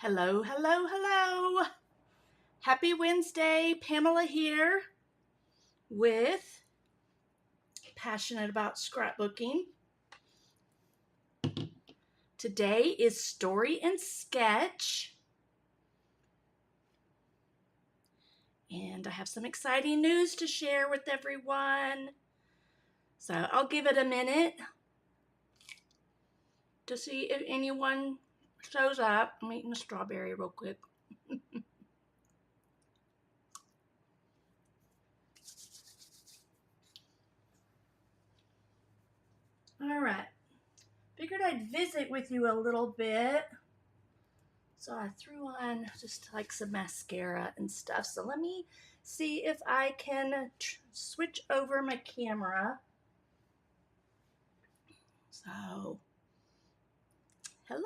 Hello, hello, hello. Happy Wednesday. Pamela here with Passionate About Scrapbooking. Today is Story and Sketch. And I have some exciting news to share with everyone. So I'll give it a minute to see if anyone shows up. I'm eating a strawberry real quick. All right. Figured I'd visit with you a little bit. So I threw on just like some mascara and stuff. So let me see if I can switch over my camera. So, hello.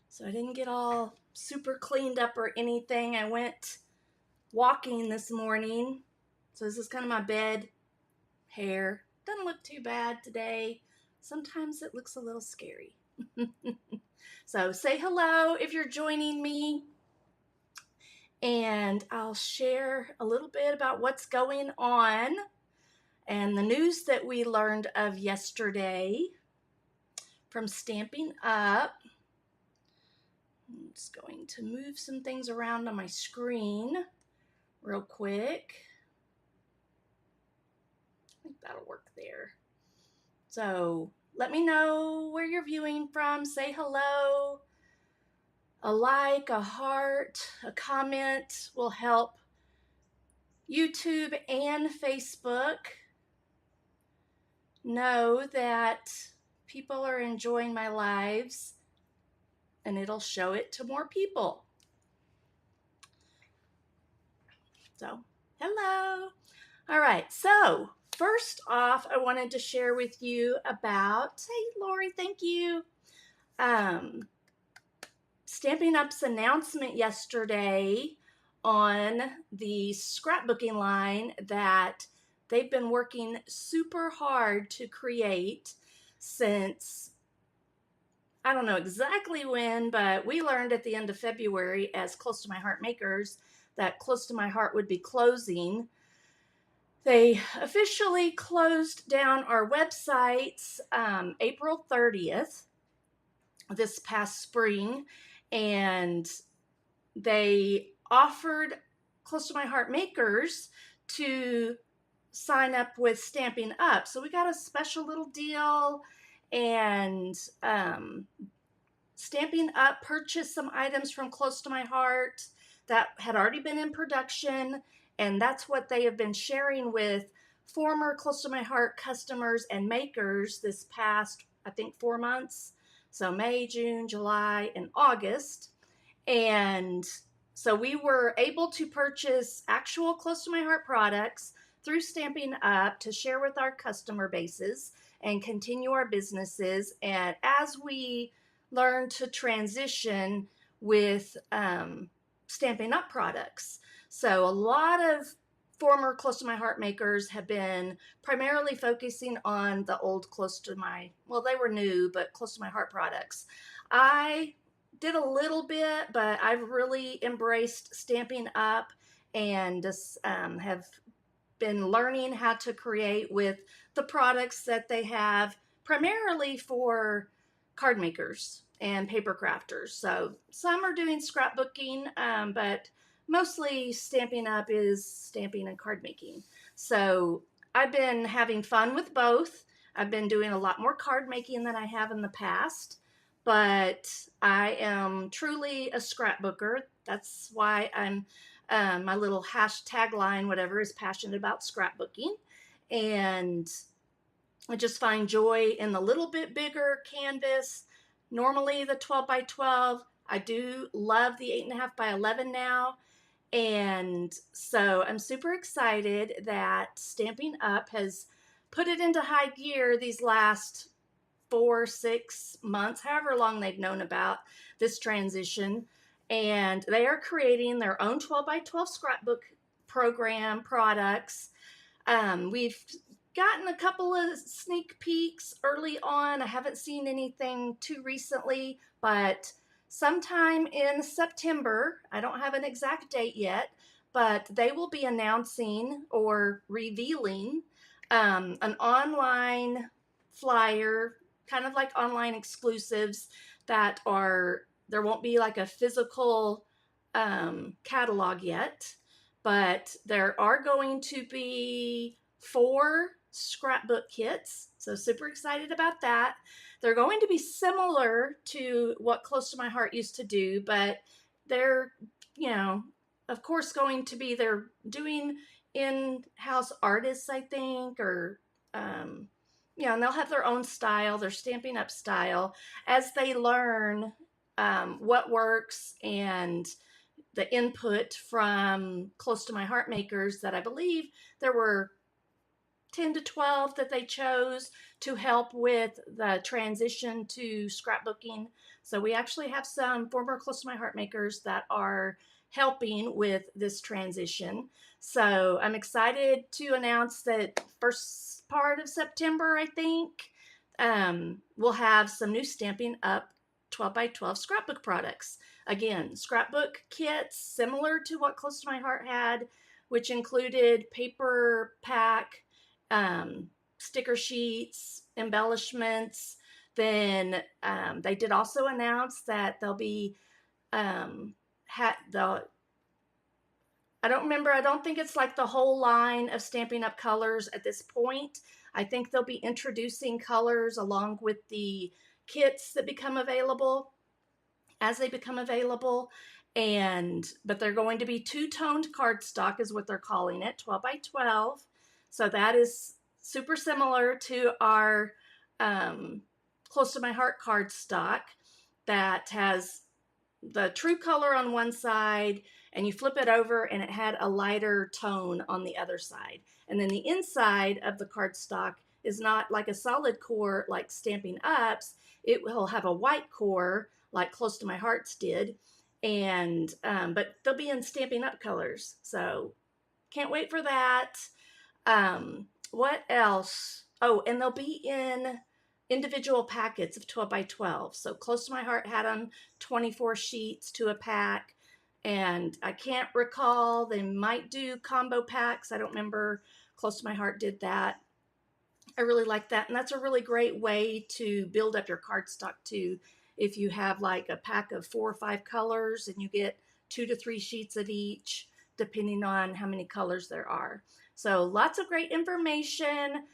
So I didn't get all super cleaned up or anything. I went walking this morning. So this is kind of my bed hair. Doesn't look too bad today. Sometimes it looks a little scary. So say hello if you're joining me, and I'll share a little bit about what's going on and the news that we learned of yesterday from Stampin' Up. I'm just going to move some things around on my screen real quick. I think that'll work there. So let me know where you're viewing from. Say hello. A like, a heart, a comment will help YouTube and Facebook know that people are enjoying my lives, and it'll show it to more people. So, hello. All right, so first off, I wanted to share with you about, hey, Lori, thank you. Stampin' Up's announcement yesterday on the scrapbooking line that they've been working super hard to create since, I don't know exactly when, but we learned at the end of February as Close to My Heart makers that Close to My Heart would be closing. They officially closed down our websites April 30th this past spring, and they offered Close to My Heart makers to sign up with Stampin' Up. So we got a special little deal, and Stampin' Up purchased some items from Close to My Heart that had already been in production, and that's what they have been sharing with former Close to My Heart customers and makers this past, I think, 4 months. So May, June, July, and August. And so we were able to purchase actual Close to My Heart products through Stampin' Up to share with our customer bases and continue our businesses. And as we learn to transition with Stampin' Up products. So a lot of former Close to My Heart makers have been primarily focusing on the old Close to My, well, they were new, but Close to My Heart products. I did a little bit, but I've really embraced Stampin' Up and just have been learning how to create with the products that they have, primarily for card makers and paper crafters. So some are doing scrapbooking, but mostly Stampin' Up is stamping and card making. So I've been having fun with both. I've been doing a lot more card making than I have in the past, but I am truly a scrapbooker. That's why I'm my little hashtag line, whatever, is passionate about scrapbooking. And I just find joy in the little bit bigger canvas. Normally the 12 by 12. I do love the 8.5 by 11 now. And so I'm super excited that Stampin' Up has put it into high gear these last 4-6 months, however long they've known about this transition. And they are creating their own 12 by 12 scrapbook program products. We've gotten a couple of sneak peeks early on. I haven't seen anything too recently, but sometime in September, I don't have an exact date yet, but they will be announcing or revealing an online flyer, kind of like online exclusives that are, there won't be like a physical catalog yet, but there are going to be 4 scrapbook kits. So super excited about that. They're going to be similar to what Close to My Heart used to do, but they're, you know, of course going to be, they're doing in-house artists, I think, or, you know, and they'll have their own style, their Stampin' Up style, as they learn what works and the input from Close to My Heart makers that I believe there were 10 to 12 that they chose to help with the transition to scrapbooking. So we actually have some former Close to My Heart makers that are helping with this transition. So I'm excited to announce that first part of September, I think, we'll have some new Stampin' Up 12 by 12 scrapbook products. Again, scrapbook kits similar to what Close to My Heart had, which included paper pack, sticker sheets, embellishments. Then they did also announce that there'll be I don't think it's like the whole line of Stampin' Up colors at this point. I think they'll be introducing colors along with the kits that become available as they become available. But they're going to be two-toned cardstock is what they're calling it, 12 by 12. So that is super similar to our Close to My Heart cardstock that has the true color on one side, and you flip it over and it had a lighter tone on the other side. And then the inside of the cardstock is not like a solid core like Stampin' Up's. It will have a white core like Close to My Heart's did. And but they'll be in Stampin' Up colors. So can't wait for that. What else? Oh, and they'll be in individual packets of 12 by 12. So Close to My Heart had them 24 sheets to a pack. And I can't recall, they might do combo packs. I don't remember. Close to My Heart did that. I really like that. And that's a really great way to build up your cardstock too. If you have like a pack of 4 or 5 colors and you get 2 to 3 sheets of each, depending on how many colors there are. So lots of great information.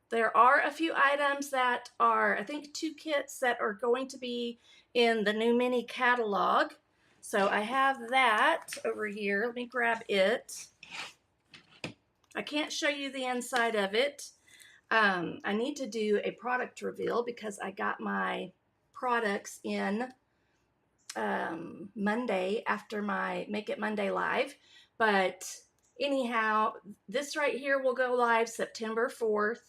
There are a few items that are, I think 2 kits that are going to be in the new mini catalog. So I have that over here. Let me grab it. I can't show you the inside of it. I need to do a product reveal because I got my products in Monday after my Make It Monday live. But anyhow, this right here will go live September 4th.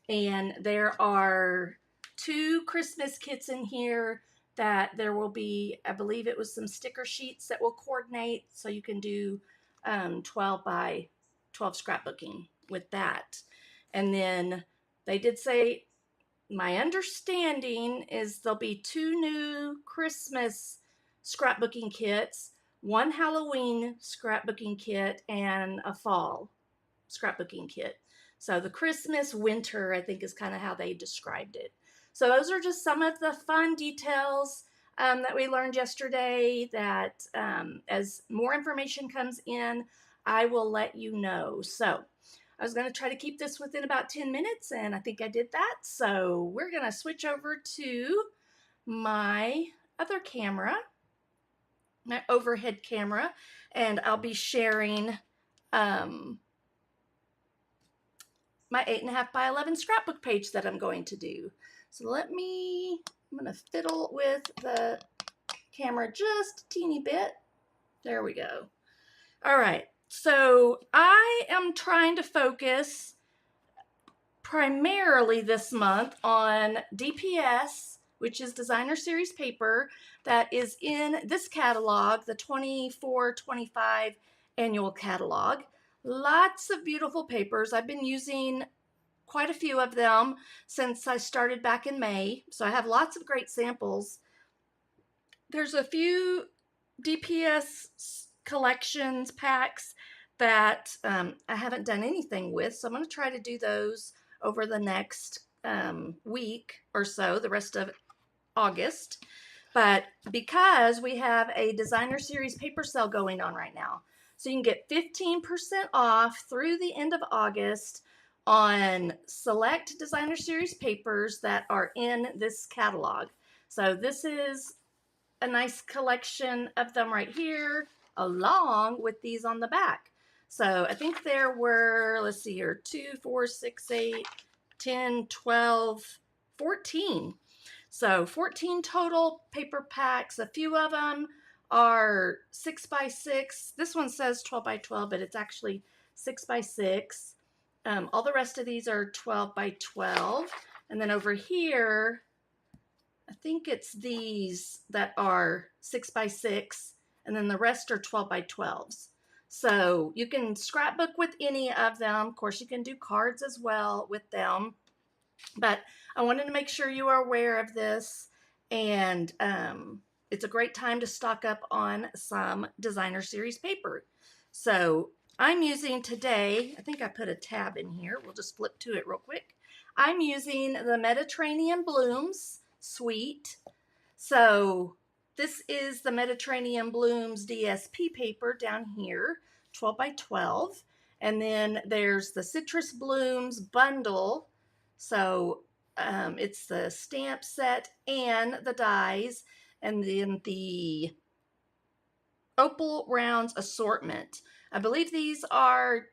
And there are 2 Christmas kits in here that there will be, I believe it was some sticker sheets that will coordinate so you can do 12 by 12 scrapbooking with that. And then they did say, my understanding is there'll be 2 new Christmas scrapbooking kits, 1 Halloween scrapbooking kit, and a fall scrapbooking kit. So the Christmas winter, I think, is kind of how they described it. So those are just some of the fun details that we learned yesterday that as more information comes in, I will let you know. So I was going to try to keep this within about 10 minutes, and I think I did that. So we're going to switch over to my other camera, my overhead camera, and I'll be sharing my 8.5 by 11 scrapbook page that I'm going to do. So I'm going to fiddle with the camera just a teeny bit. There we go. All right. So I am trying to focus primarily this month on DPS, which is Designer Series paper that is in this catalog, the 24-25 annual catalog. Lots of beautiful papers. I've been using quite a few of them since I started back in May. So I have lots of great samples. There's a few DPS collections packs that I haven't done anything with. So I'm going to try to do those over the next week or so, the rest of August. But because we have a designer series paper sale going on right now, so you can get 15% off through the end of August on select designer series papers that are in this catalog. So this is a nice collection of them right here, along with these on the back. So I think there were, let's see here, 2, 4, 6, 8, 10, 12, 14. So 14 total paper packs. A few of them are 6 by 6. This one says 12 by 12, but it's actually 6 by 6. All the rest of these are 12 by 12. And then over here, I think it's these that are 6 by 6, and then the rest are 12 by 12s. So you can scrapbook with any of them. Of course, you can do cards as well with them. But I wanted to make sure you are aware of this, and it's a great time to stock up on some designer series paper. So I'm using today, I think I put a tab in here. We'll just flip to it real quick. I'm using the Mediterranean Blooms Suite. So this is the Mediterranean Blooms DSP paper down here, 12 by 12. And then there's the Citrus Blooms bundle. So it's the stamp set and the dies, and then the Opal Rounds assortment. I believe these are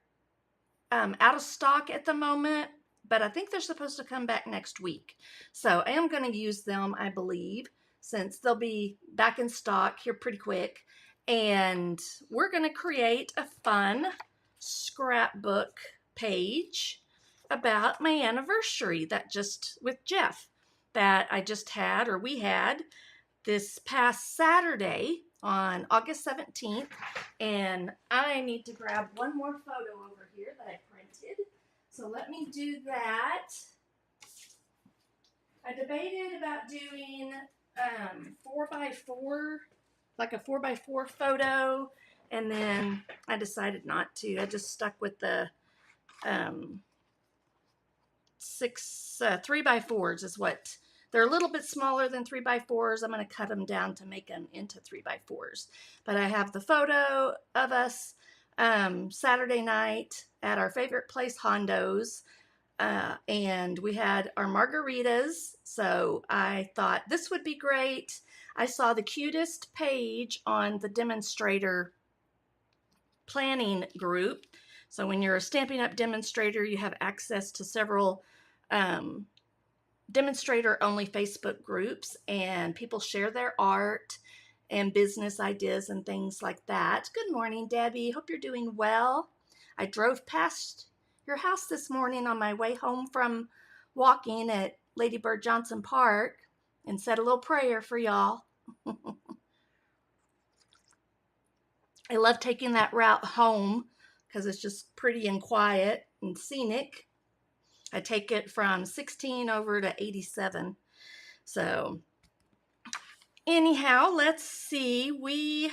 out of stock at the moment, but I think they're supposed to come back next week. So I am going to use them, I believe, since they'll be back in stock here pretty quick. And we're going to create a fun scrapbook page about my anniversary with Jeff that I just had, or we had, this past Saturday on August 17th. And I need to grab one more photo over here that I printed. So let me do that. I debated about doing 4x4, like a 4x4 photo, and then I decided not to. I just stuck with the 3x4s is what. They're a little bit smaller than 3x4s. I'm going to cut them down to make them into 3x4s. But I have the photo of us Saturday night at our favorite place, Hondo's. And we had our margaritas. So I thought this would be great. I saw the cutest page on the demonstrator planning group. So when you're a Stampin' Up! Demonstrator, you have access to several demonstrator-only Facebook groups, and people share their art and business ideas and things like that. Good morning, Debbie. Hope you're doing well. I drove past your house this morning on my way home from walking at Lady Bird Johnson Park and said a little prayer for y'all. I love taking that route home because it's just pretty and quiet and scenic. I take it from 16 over to 87. So anyhow, let's see. Where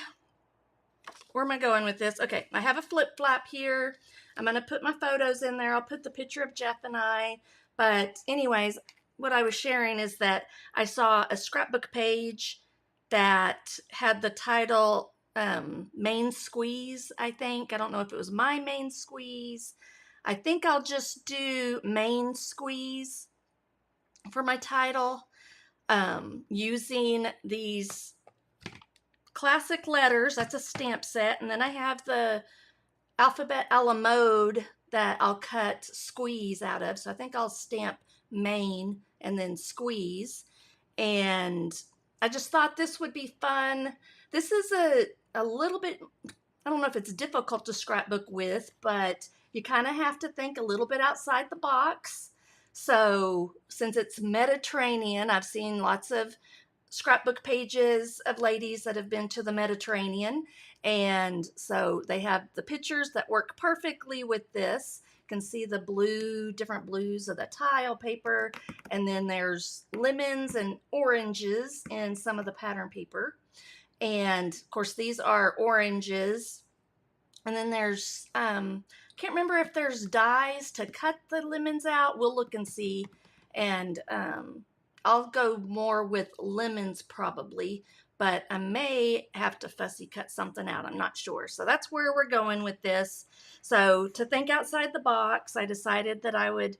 am I going with this? Okay, I have a flip flap here. I'm going to put my photos in there. I'll put the picture of Jeff and I. But anyways, what I was sharing is that I saw a scrapbook page that had the title Main Squeeze, I think. I don't know if it was my main squeeze. I think I'll just do Main Squeeze for my title, using these classic letters. That's a stamp set. And then I have the alphabet a la mode that I'll cut squeeze out of. So I think I'll stamp Main and then Squeeze. And I just thought this would be fun. This is a little bit, I don't know if it's difficult to scrapbook with, but you kind of have to think a little bit outside the box. So since it's Mediterranean, I've seen lots of scrapbook pages of ladies that have been to the Mediterranean. And so they have the pictures that work perfectly with this. You can see the blue, different blues of the tile paper. And then there's lemons and oranges in some of the pattern paper. And of course, these are oranges. And then there's, can't remember if there's dies to cut the lemons out. We'll look and see. And I'll go more with lemons probably, but I may have to fussy cut something out. I'm not sure. So that's where we're going with this. So to think outside the box, I decided that I would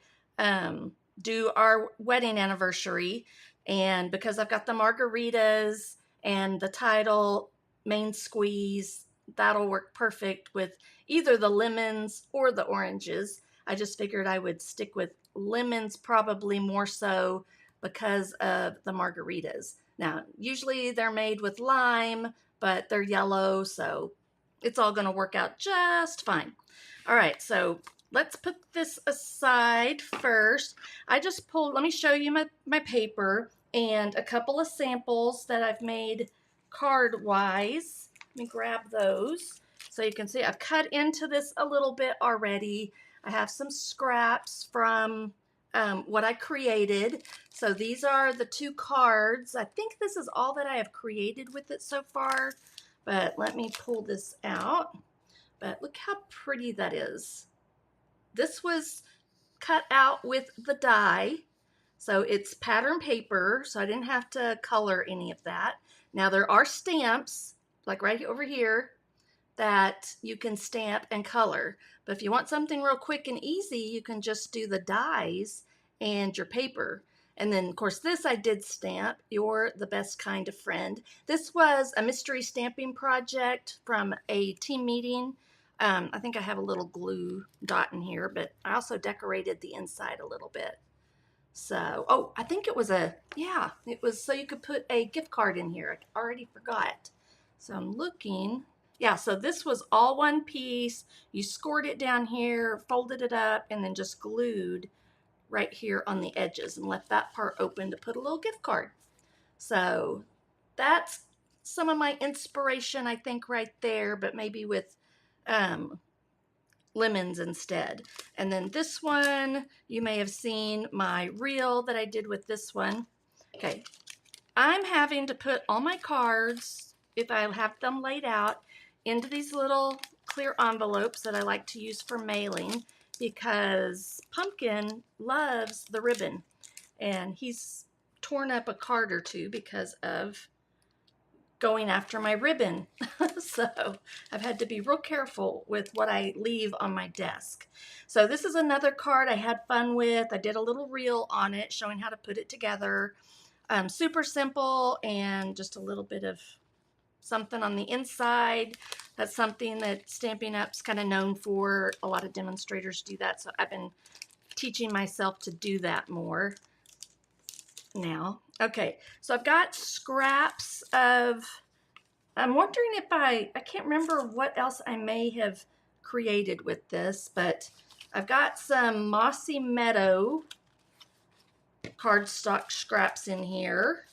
do our wedding anniversary. And because I've got the margaritas and the title, main squeeze, that'll work perfect with either the lemons or the oranges. I just figured I would stick with lemons probably more so because of the margaritas. Now, usually they're made with lime, but they're yellow, so it's all going to work out just fine. All right, so let's put this aside first. I just pulled, let me show you my paper and a couple of samples that I've made card-wise. Let me grab those. So you can see I've cut into this a little bit already. I have some scraps from what I created. So these are the 2 cards. I think this is all that I have created with it so far, but let me pull this out. But look how pretty that is. This was cut out with the die. So it's pattern paper, so I didn't have to color any of that. Now there are stamps, like right over here, that you can stamp and color. But if you want something real quick and easy, you can just do the dies and your paper. And then, of course, this I did stamp, You're the Best Kind of Friend. This was a mystery stamping project from a team meeting. I think I have a little glue dot in here, but I also decorated the inside a little bit. So, oh, I think it was it was so you could put a gift card in here. I already forgot. So I'm looking. Yeah, so this was all one piece. You scored it down here, folded it up, and then just glued right here on the edges and left that part open to put a little gift card. So that's some of my inspiration, I think, right there, but maybe with lemons instead. And then this one, you may have seen my reel that I did with this one. Okay, I'm having to put all my cards, if I have them laid out, into these little clear envelopes that I like to use for mailing because Pumpkin loves the ribbon and he's torn up a card or two because of going after my ribbon. So I've had to be real careful with what I leave on my desk. So this is another card I had fun with. I did a little reel on it showing how to put it together. Super simple and just a little bit of something on the inside. That's something that Stampin' Up's kind of known for. A lot of demonstrators do that, so I've been teaching myself to do that more now. Okay, so I've got scraps of, I'm wondering if I can't remember what else I may have created with this, but I've got some Mossy Meadow cardstock scraps in here.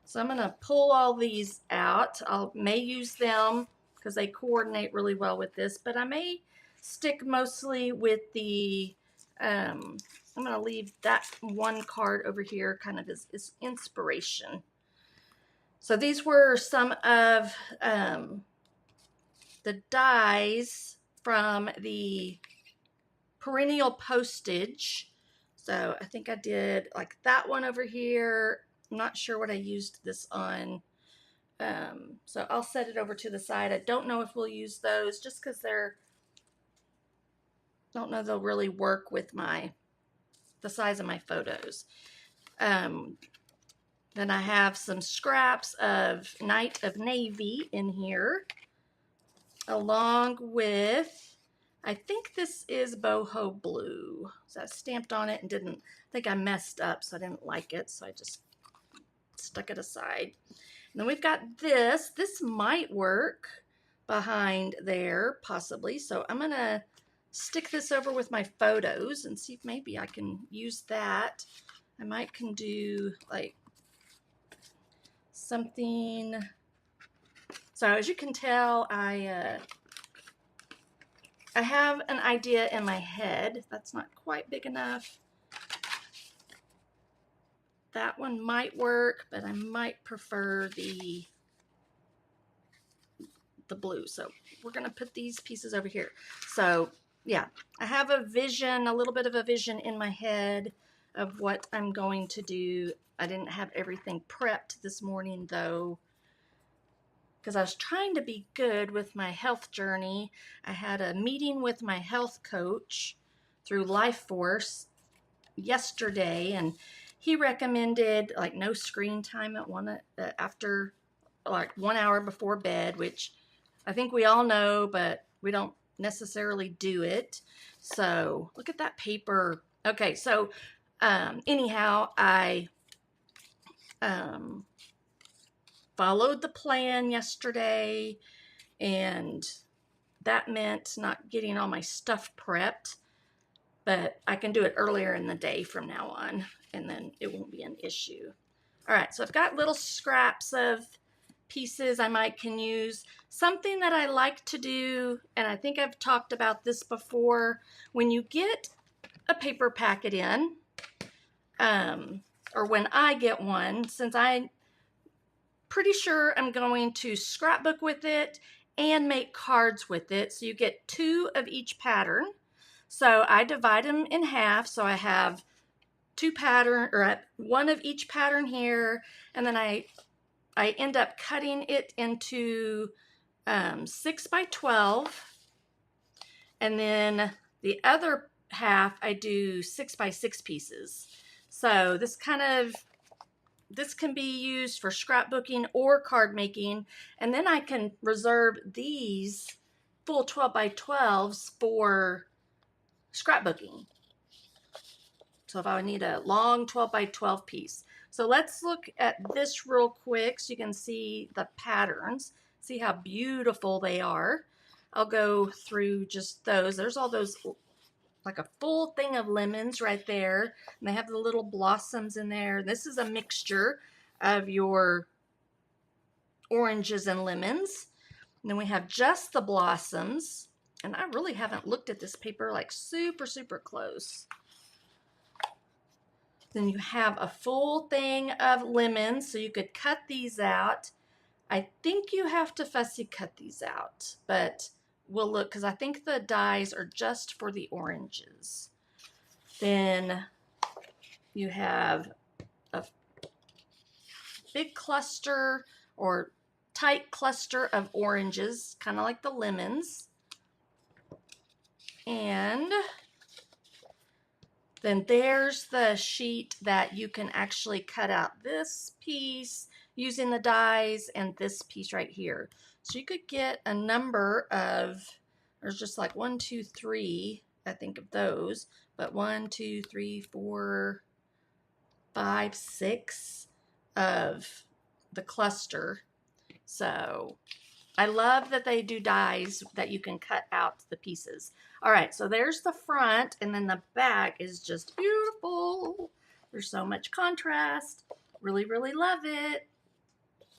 So I'm going to pull all these out. I may use them because they coordinate really well with this, but I may stick mostly with the, I'm going to leave that one card over here kind of as inspiration. So these were some of the dies from the perennial postage. So I think I did like that one over here. I'm not sure what I used this on. So I'll set it over to the side. I don't know if we'll use those just because don't know they'll really work with the size of my photos. Then I have some scraps of Night of Navy in here, along with, I think this is Boho Blue. So I stamped on it and I think I messed up, so I didn't like it, so I just stuck it aside. And then we've got this. This might work behind there, possibly. So I'm going to stick this over with my photos and see if maybe I can use that. I might can do like something. So as you can tell, I have an idea in my head. That's not quite big enough. That one might work, but I might prefer the blue. So we're going to put these pieces over here. So yeah, I have a vision, a little bit of a vision in my head of what I'm going to do. I didn't have everything prepped this morning though, because I was trying to be good with my health journey. I had a meeting with my health coach through Life Force yesterday, and he recommended like no screen time at after like 1 hour before bed, which I think we all know, but we don't necessarily do it. So look at that paper. Okay, so anyhow, I followed the plan yesterday, and that meant not getting all my stuff prepped, but I can do it earlier in the day from now on, and then it won't be an issue. All right, so I've got little scraps of pieces I can use. Something that I like to do, and I think I've talked about this before, when you get a paper packet in, or when I get one, since I'm pretty sure I'm going to scrapbook with it and make cards with it, so you get 2 of each pattern. So I divide them in half, so I have 2 pattern, or 1 of each pattern here, and then I end up cutting it into 6 by 12, and then the other half I do 6 by 6 pieces. So this can be used for scrapbooking or card making, and then I can reserve these full 12 by 12s for scrapbooking. So if I would need a long 12 by 12 piece. So let's look at this real quick so you can see the patterns, see how beautiful they are. I'll go through just those. There's all those, like a full thing of lemons right there, and they have the little blossoms in there. This is a mixture of your oranges and lemons. And then we have just the blossoms, and I really haven't looked at this paper like super close. Then you have a full thing of lemons, so you could cut these out. I think you have to fussy cut these out, but we'll look, because I think the dies are just for the oranges. Then you have a big cluster or tight cluster of oranges, kind of like the lemons. And then there's the sheet that you can actually cut out this piece using the dies and this piece right here. So you could get a number of, there's just like 1, 2, 3, I think of those, but 1, 2, 3, 4, 5, 6 of the cluster. So I love that they do dies that you can cut out the pieces. All right, so there's the front, and then the back is just beautiful. There's so much contrast. Really love it.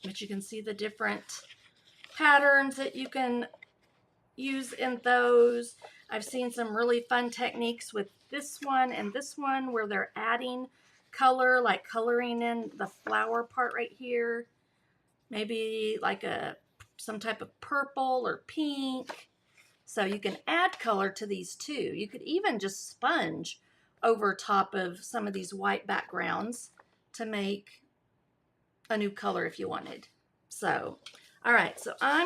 But you can see the different patterns that you can use in those. I've seen some really fun techniques with this one and this one where they're adding color, like coloring in the flower part right here. Maybe like some type of purple or pink. So you can add color to these too. You could even just sponge over top of some of these white backgrounds to make a new color if you wanted. So, all right, so I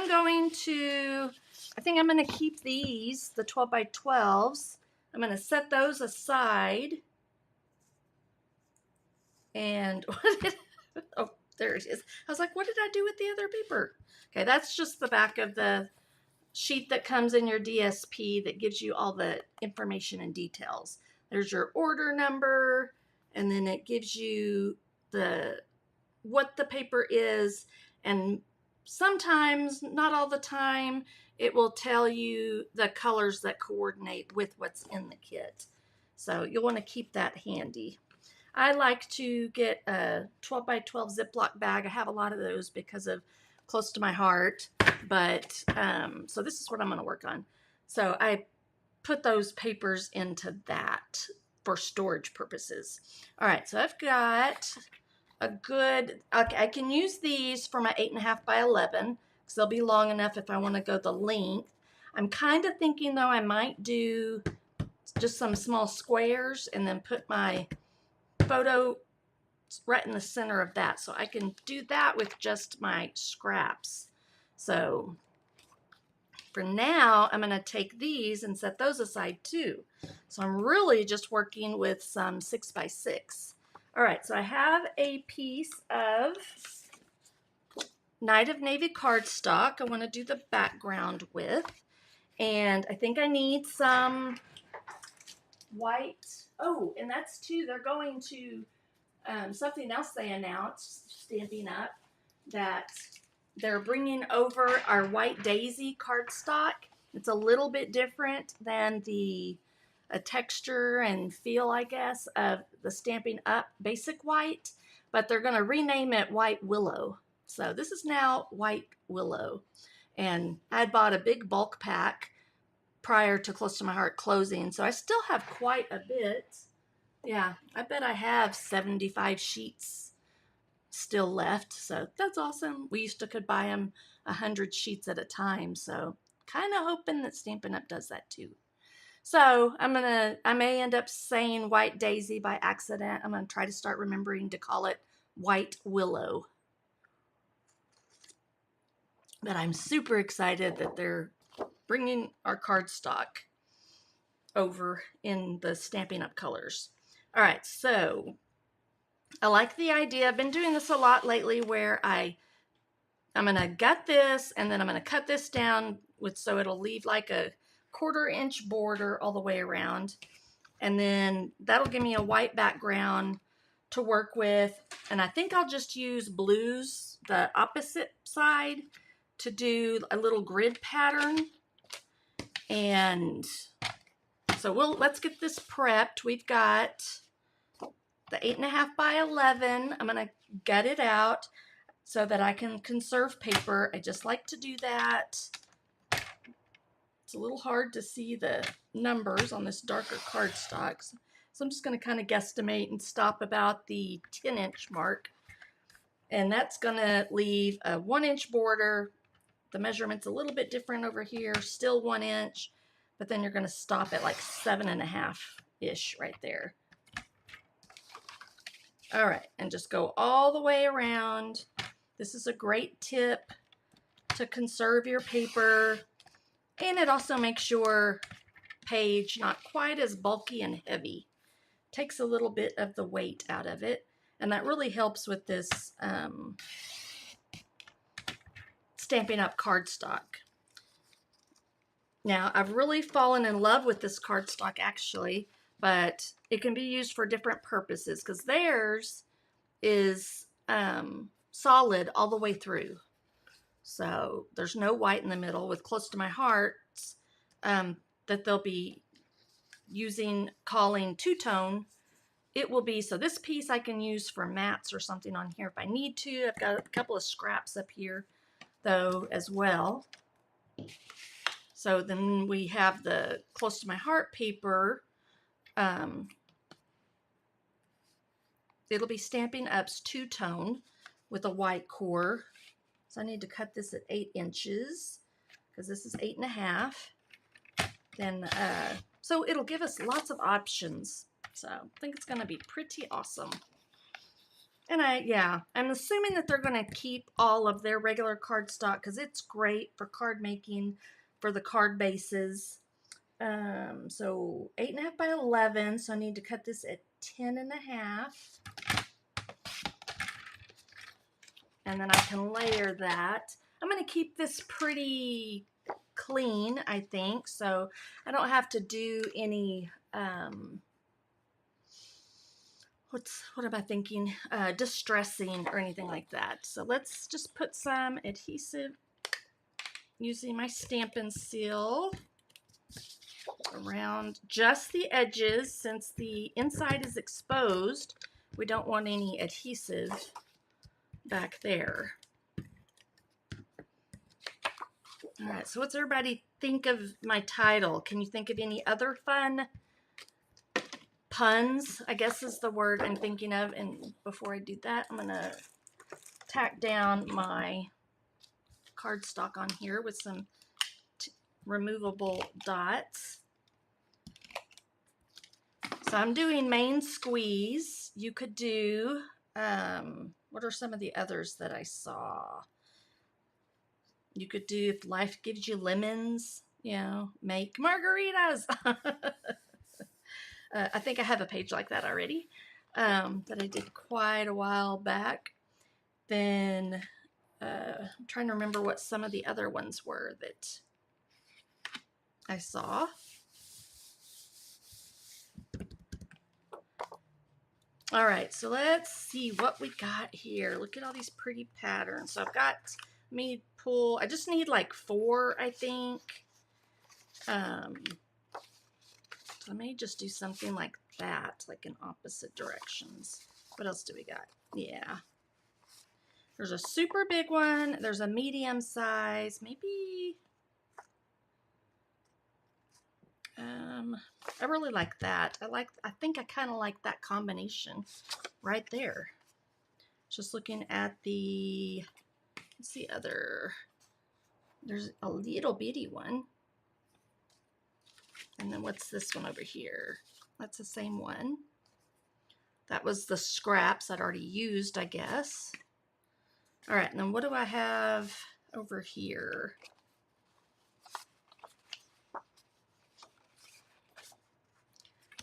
think I'm going to keep these, the 12 by 12s. I'm going to set those aside. And oh, there it is. I was like, what did I do with the other paper? Okay, that's just the back of the sheet that comes in your DSP that gives you all the information and details. There's your order number, and then it gives you what the paper is, and sometimes, not all the time, it will tell you the colors that coordinate with what's in the kit. So you'll want to keep that handy. I like to get a 12 by 12 Ziploc bag. I have a lot of those because of close to my heart. But so this is what I'm going to work on. So I put those papers into that for storage purposes. All right, so I've got a good, okay, I can use these for my 8.5 by 11 because they'll be long enough if I want to go the length. I'm kind of thinking though I might do just some small squares and then put my photo right in the center of that, so I can do that with just my scraps. So for now, I'm going to take these and set those aside too. So I'm really just working with some 6 by 6. All right, so I have a piece of Night of Navy cardstock I want to do the background with. And I think I need some white. Oh, and that's too, they're going to, something else they announced, Stampin' Up, that they're bringing over our White Daisy cardstock. It's a little bit different than the texture and feel, I guess, of the Stampin' Up basic white, but they're going to rename it White Willow. So this is now White Willow. And I had bought a big bulk pack prior to Close to My Heart closing, so I still have quite a bit. Yeah, I bet I have 75 sheets still left, so that's awesome. We used to could buy them 100 sheets at a time, so kind of hoping that Stampin' Up does that too. So I may end up saying White Daisy by accident. I'm gonna try to start remembering to call it White Willow. But I'm super excited that they're bringing our cardstock over in the Stampin' Up colors. All right, so I like the idea. I've been doing this a lot lately where I'm gonna gut this and then I'm gonna cut this down so it'll leave like a 1/4 inch border all the way around. And then that'll give me a white background to work with. And I think I'll just use blues, the opposite side, to do a little grid pattern. And so let's get this prepped. We've got the 8.5 by 11. I'm gonna gut it out so that I can conserve paper. I just like to do that. It's a little hard to see the numbers on this darker cardstock, so I'm just gonna kind of guesstimate and stop about the 10-inch mark. And that's gonna leave a 1-inch border. The measurement's a little bit different over here, still 1 inch, but then you're gonna stop at like 7.5-ish right there. All right, and just go all the way around. This is a great tip to conserve your paper, and it also makes your page not quite as bulky and heavy. Takes a little bit of the weight out of it, and that really helps with this Stampin' Up cardstock. Now, I've really fallen in love with this cardstock actually, but it can be used for different purposes because theirs is solid all the way through. So there's no white in the middle. With Close to My Heart, that they'll be calling two-tone, it will be, so this piece I can use for mats or something on here if I need to. I've got a couple of scraps up here though as well. So then we have the Close to My Heart paper. It'll be Stampin' Up's two-tone with a white core. So I need to cut this at 8 inches because this is 8.5. Then, so it'll give us lots of options. So I think it's going to be pretty awesome. And I'm assuming that they're going to keep all of their regular cardstock because it's great for card making, for the card bases. So 8.5 by 11. So I need to cut this at 10.5. And then I can layer that. I'm going to keep this pretty clean, I think, so I don't have to do any, what am I thinking, distressing or anything like that. So let's just put some adhesive using my Stampin' Seal around just the edges since the inside is exposed. we don't want any adhesive back there. All right, so what's everybody think of my title? Can you think of any other fun puns, I guess is the word I'm thinking of? And before I do that, I'm gonna tack down my cardstock on here with some removable dots. So I'm doing main squeeze. You could do, what are some of the others that I saw? You could do if life gives you lemons, you know, make margaritas. I think I have a page like that already that I did quite a while back. Then I'm trying to remember what some of the other ones were that I saw. All right, so let's see what we got here. Look at all these pretty patterns. So I've got me pull, I just need like 4, I think. So I may just do something like that, like in opposite directions. What else do we got? Yeah. There's a super big one. There's a medium size, maybe. I really like that. I think I kind of like that combination right there. Just looking at the, let's see, there's a little bitty one. And then what's this one over here? That's the same one. That was the scraps I'd already used, I guess. All right, and then what do I have over here?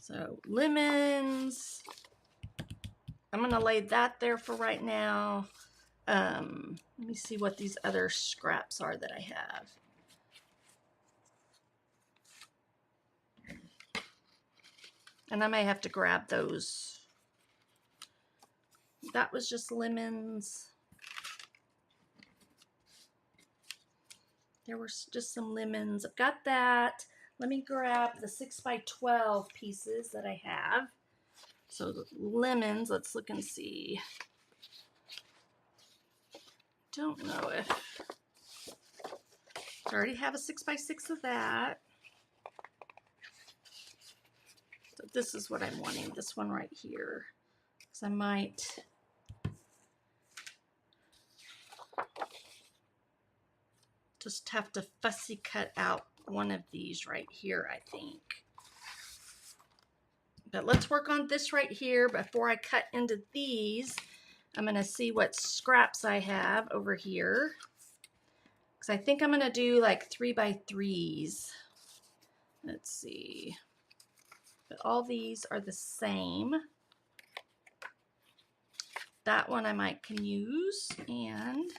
So lemons. I'm gonna lay that there for right now. Let me see what these other scraps are that I have. And I may have to grab those. That was just lemons. There were just some lemons. I've got that. Let me grab the 6x12 pieces that I have. So the lemons, let's look and see. Don't know if I already have a 6x6 of that. So this is what I'm wanting, this one right here. Because I might just have to fussy cut out one of these right here, I think. But let's work on this right here. Before I cut into these, I'm going to see what scraps I have over here. Because I think I'm going to do like 3x3s. Let's see. But all these are the same. That one I might can use. And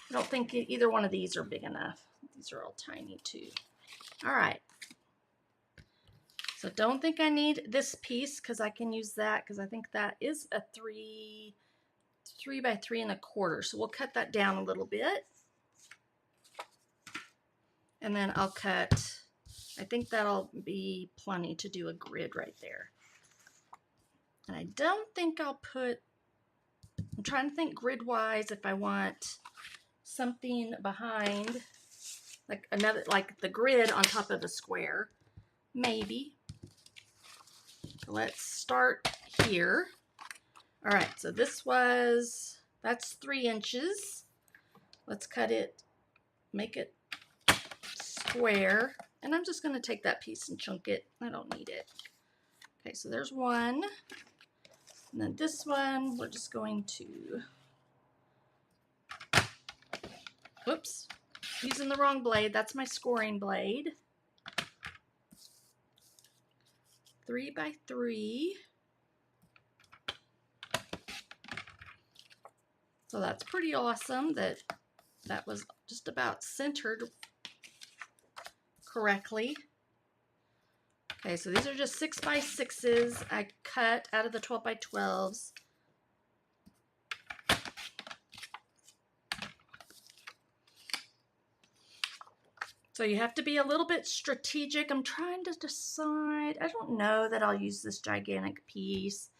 I don't think either one of these are big enough. These are all tiny too. All right. So don't think I need this piece because I can use that because I think that is a 3 by 3¼ So we'll cut that down a little bit. And then I'll cut, I think that'll be plenty to do a grid right there. And I don't think I'll put, I'm trying to think grid wise if I want something behind, like another, like the grid on top of the square, maybe. Let's start here. All right, so this was, that's 3 inches. Let's cut it, make it square. And I'm just gonna take that piece and chunk it. I don't need it. Okay, so there's one. And then this one, we're just going to, whoops, using the wrong blade. That's my scoring blade. 3 by 3. So that's pretty awesome that that was just about centered correctly. Okay, so these are just 6x6s. I cut out of the 12x12s. So you have to be a little bit strategic. I'm trying to decide. I don't know that I'll use this gigantic piece.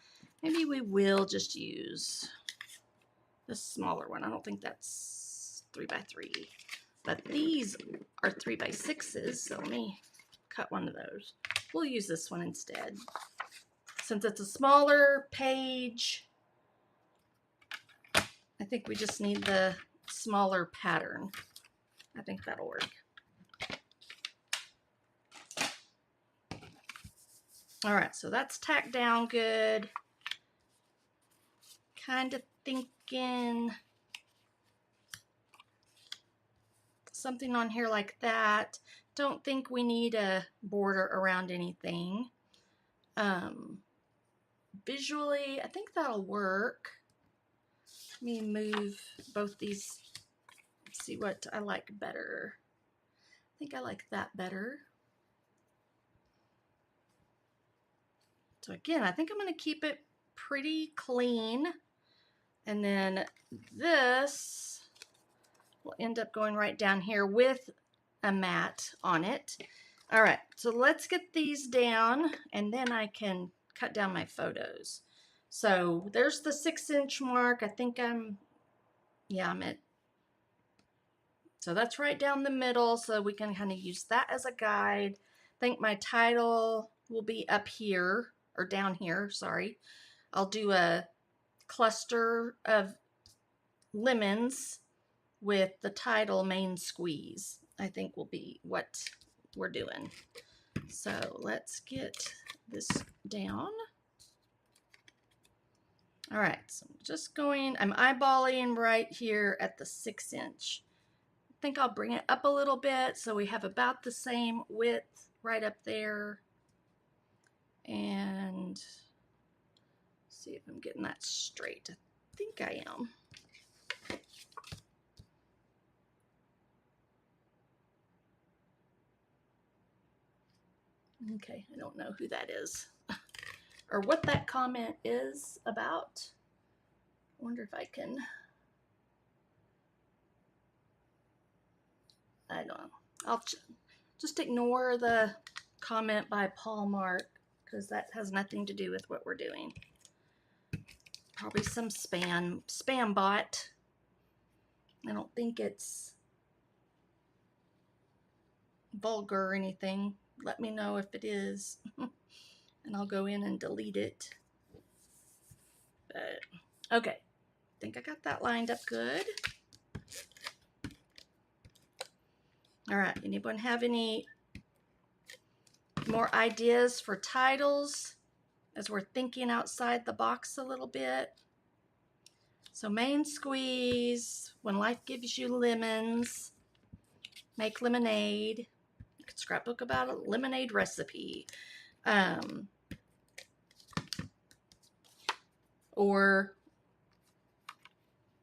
Maybe we will just use this smaller one. I don't think that's 3x3, but these are 3x6s, so let me cut one of those. We'll use this one instead. Since it's a smaller page, I think we just need the smaller pattern. I think that'll work. All right, so that's tacked down good. Kind of thinking something on here like that. Don't think we need a border around anything. Visually, I think that'll work. Let me move both these, see what I like better. I think I like that better. So again, I think I'm going to keep it pretty clean. And then this will end up going right down here with a mat on it. All right, so let's get these down and then I can cut down my photos. So there's the 6-inch mark. I think I'm at, so that's right down the middle, so we can kind of use that as a guide. I think my title will be up here, or down here, sorry. I'll do a cluster of lemons with the title Main Squeeze, I think will be what we're doing. So let's get this down. All right, so I'm just going, I'm eyeballing right here at the 6-inch. I think I'll bring it up a little bit so we have about the same width right up there. And see if I'm getting that straight. I think I am. Okay, I don't know who that is or what that comment is about. I wonder if I can, I don't know. I'll just ignore the comment by Paul Mark because that has nothing to do with what we're doing. Probably some spam bot. I don't think it's vulgar or anything. Let me know if it is and I'll go in and delete it. But okay, I think I got that lined up good. All right, anyone have any more ideas for titles as we're thinking outside the box a little bit? So Main Squeeze, When Life Gives You Lemons, Make Lemonade. You could scrapbook about a lemonade recipe. Or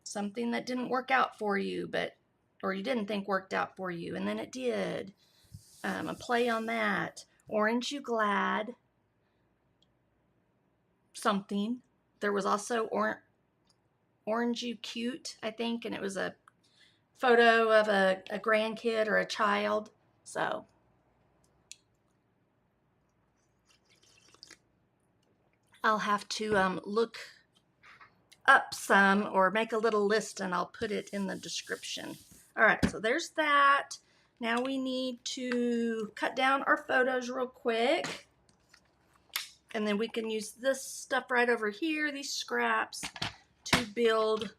something that didn't work out for you, or you didn't think worked out for you, and then it did. A play on that. Orange You Glad. Something. There was also Orange You Cute, I think, and it was a photo of a grandkid or a child. So I'll have to look up some or make a little list and I'll put it in the description. All right, so there's that. Now we need to cut down our photos real quick. And then we can use this stuff right over here, these scraps, to build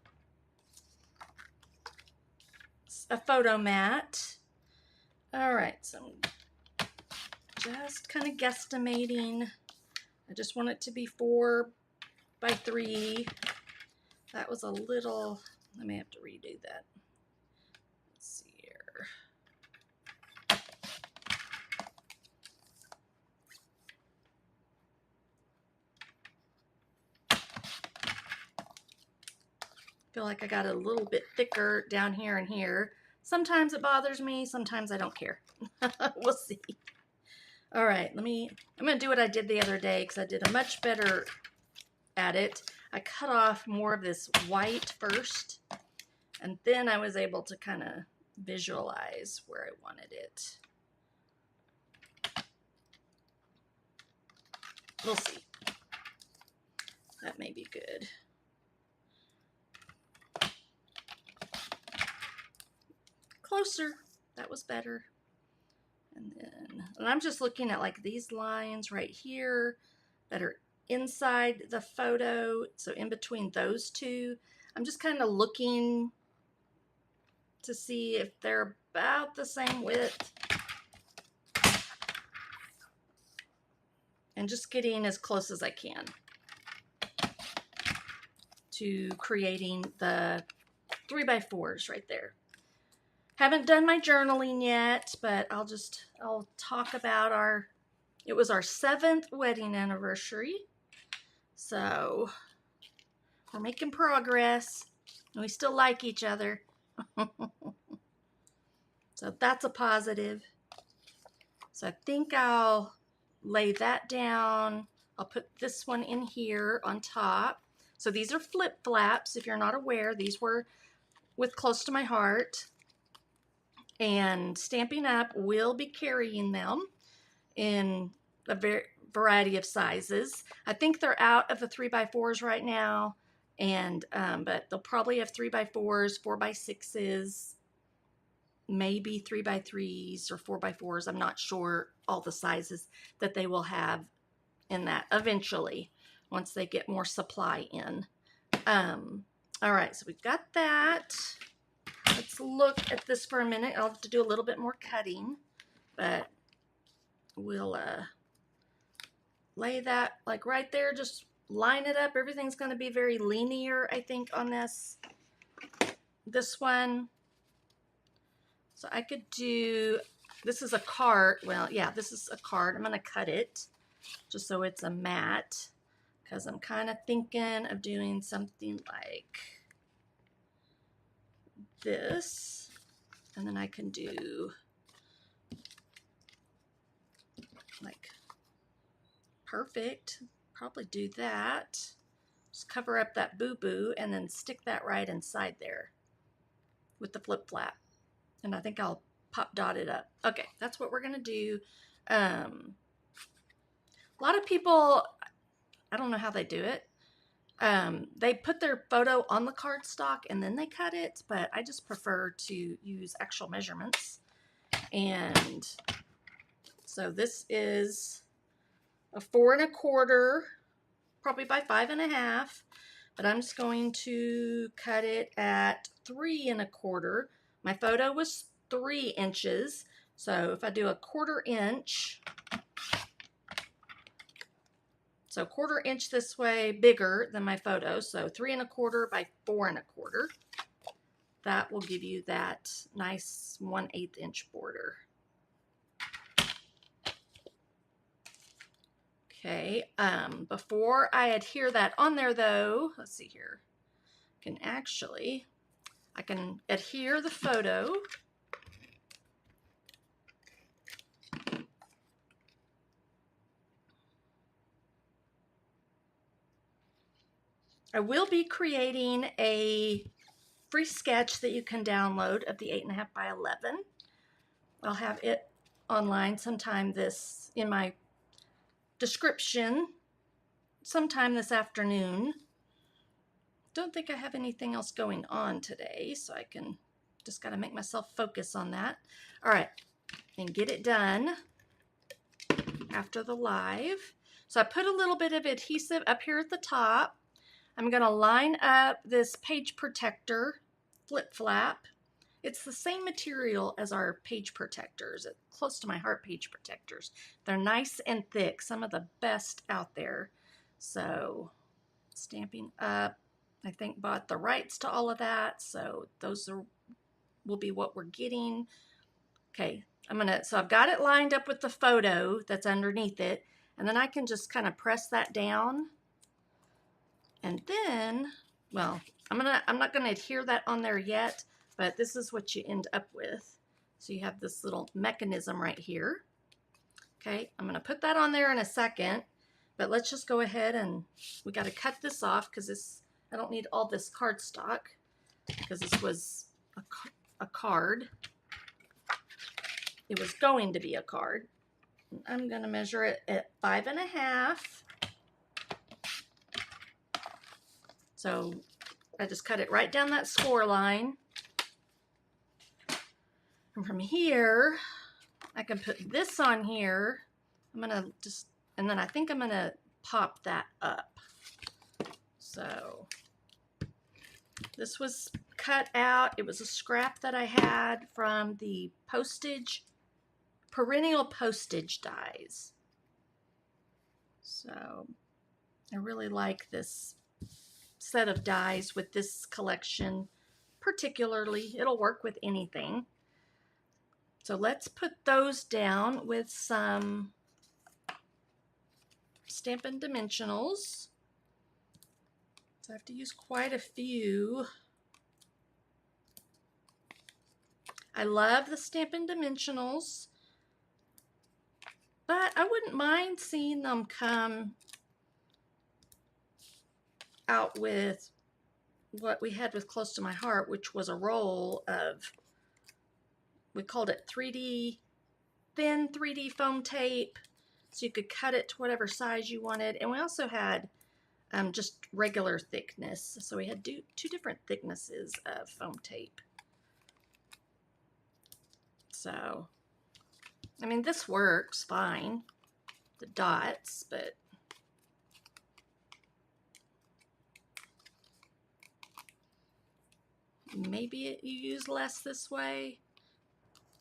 a photo mat. All right, so I'm just kind of guesstimating. I just want it to be 4x3. That was a little, I may have to redo that. Let's see here. Feel like I got a little bit thicker down here and here. Sometimes it bothers me, sometimes I don't care. We'll see. All right, I'm gonna do what I did the other day because I did a much better at it. I cut off more of this white first, and then I was able to kind of visualize where I wanted it. We'll see. That may be good. Closer. That was better. And I'm just looking at like these lines right here that are inside the photo. So in between those two, I'm just kind of looking to see if they're about the same width. And just getting as close as I can to creating the 3x4s right there. Haven't done my journaling yet, but I'll talk about it was our 7th wedding anniversary. So we're making progress and we still like each other. So that's a positive. So I think I'll lay that down. I'll put this one in here on top. So these are flip flaps. If you're not aware, these were with Close to My Heart. And Stampin' Up will be carrying them in a variety of sizes. I think they're out of the 3x4s right now, and but they'll probably have 3x4s, 4x6s, maybe 3x3s or 4x4s. I'm not sure all the sizes that they will have in that eventually once they get more supply in. All right, so we've got that. Let's look at this for a minute. I'll have to do a little bit more cutting, but we'll lay that like right there, just line it up. Everything's going to be very linear, I think, on this one. So I could do, this is a card. Well, yeah, this is a card. I'm going to cut it just so it's a mat because I'm kind of thinking of doing something like this. And then I can do like perfect. Probably do that. Just cover up that boo-boo and then stick that right inside there with the flip flap. And I think I'll pop dot it up. Okay, that's what we're gonna do. A lot of people, I don't know how they do it. They put their photo on the cardstock and then they cut it, but I just prefer to use actual measurements. And so this is a 4 1/4, probably by 5 1/2, but I'm just going to cut it at 3 1/4. My photo was 3 inches, so if I do a 1/4 inch, so 1/4 inch this way, bigger than my photo, so 3 1/4 by 4 1/4. That will give you that nice 1/8 inch border. Okay, before I adhere that on there though, let's see here, I can adhere the photo. I will be creating a free sketch that you can download of the 8 1/2 by 11. I'll have it online sometime in my description sometime this afternoon. Don't think I have anything else going on today, so I can just got to make myself focus on that. All right, and get it done after the live. So I put a little bit of adhesive up here at the top. I'm going to line up this page protector flip flap. It's the same material as our page protectors, Close to My Heart page protectors. They're nice and thick, some of the best out there. So Stampin' Up, I think, bought the rights to all of that, so those will be what we're getting. Okay, so I've got it lined up with the photo that's underneath it, and then I can just kind of press that down. And then, well, I'm not gonna adhere that on there yet, but this is what you end up with. So you have this little mechanism right here. Okay, I'm gonna put that on there in a second, but let's just go ahead and we got to cut this off because I don't need all this cardstock because this was a card. It was going to be a card. I'm gonna measure it at 5 1/2. So I just cut it right down that score line. And from here, I can put this on here. I'm gonna just, and then I think I'm gonna pop that up. So this was cut out. It was a scrap that I had from the perennial postage dies. So I really like this set of dies with this collection particularly. It'll work with anything. So let's put those down with some Stampin' Dimensionals. So I have to use quite a few. I love the Stampin' Dimensionals, but I wouldn't mind seeing them come out with what we had with Close to My Heart, which was a roll of, we called it thin 3D foam tape, so you could cut it to whatever size you wanted. And we also had just regular thickness, so we had two different thicknesses of foam tape. So, I mean, this works fine, the dots, but maybe you use less this way.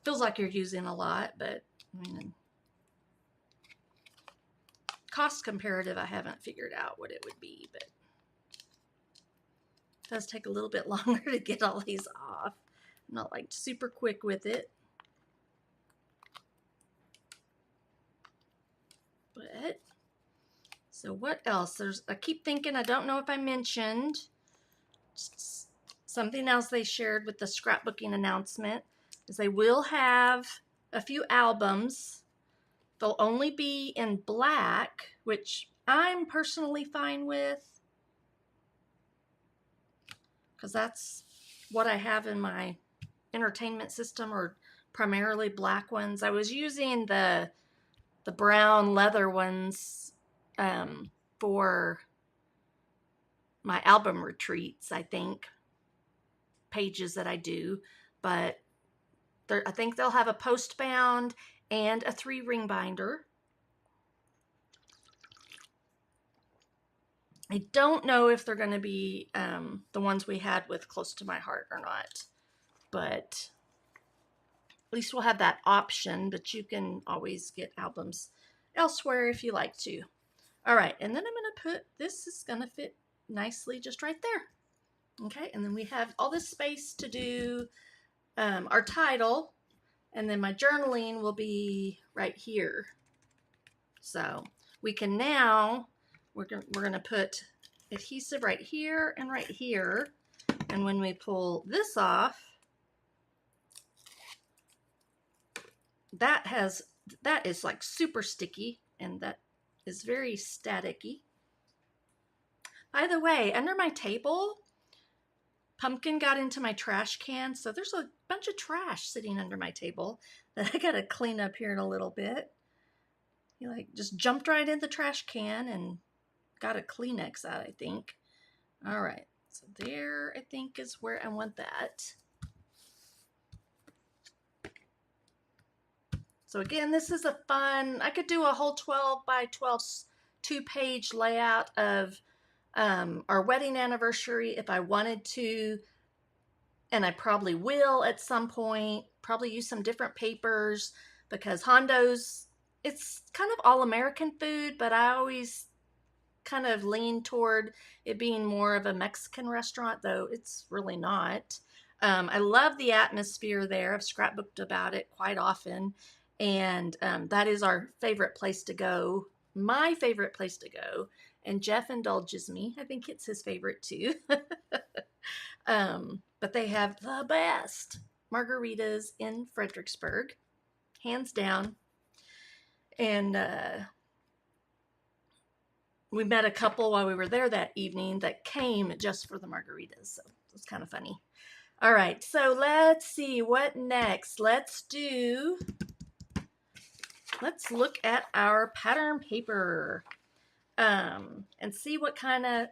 Feels like you're using a lot, but I mean, cost comparative, I haven't figured out what it would be, but it does take a little bit longer to get all these off. I'm not like super quick with it. But, so what else? I keep thinking, I don't know if I mentioned something else they shared with the scrapbooking announcement is they will have a few albums. They'll only be in black, which I'm personally fine with, because that's what I have in my entertainment system, or primarily black ones. I was using the brown leather ones for my album retreats, I think, pages that I do, but I think they'll have a post bound and a 3-ring binder. I don't know if they're going to be the ones we had with Close to My Heart or not, but at least we'll have that option, but you can always get albums elsewhere if you like to. All right, and then I'm going to put, this is going to fit nicely just right there. Okay, and then we have all this space to do our title, and then my journaling will be right here. So we can now, we're going to put adhesive right here and right here, and when we pull this off, that is like super sticky, and that is very staticky. By the way, under my table, Pumpkin got into my trash can, so there's a bunch of trash sitting under my table that I gotta clean up here in a little bit. He like just jumped right in the trash can and got a Kleenex out, I think. All right, so there I think is where I want that. So again, this is a fun, I could do a whole 12 by 12 2-page layout of our wedding anniversary if I wanted to, and I probably will at some point. Probably use some different papers, because Hondo's, it's kind of all American food, but I always kind of lean toward it being more of a Mexican restaurant, though it's really not. I love the atmosphere there. I've scrapbooked about it quite often, and that is our favorite place to go, my favorite place to go, and Jeff indulges me. I think it's his favorite too. But they have the best margaritas in Fredericksburg, hands down. And we met a couple while we were there that evening that came just for the margaritas, so it was kind of funny. All right, so let's see what next. Let's look at our pattern paper and see what kind of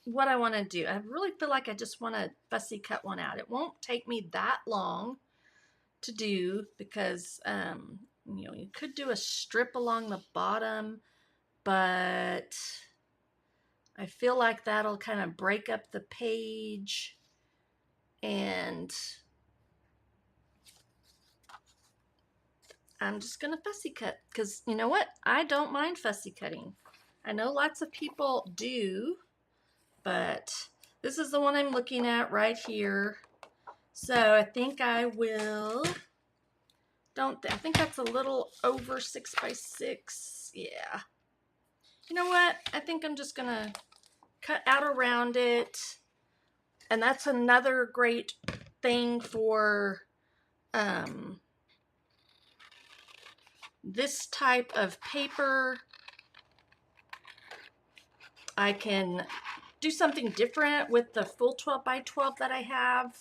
what I want to do. I really feel like I just want to fussy cut one out. It won't take me that long to do because, you know, you could do a strip along the bottom, but I feel like that'll kind of break up the page, and I'm just going to fussy cut because you know what? I don't mind fussy cutting. I know lots of people do, but this is the one I'm looking at right here. So I think I will, I think that's a little over 6 by 6. Yeah. You know what? I think I'm just going to cut out around it. And that's another great thing for this type of paper. I can do something different with the full 12 by 12 that I have.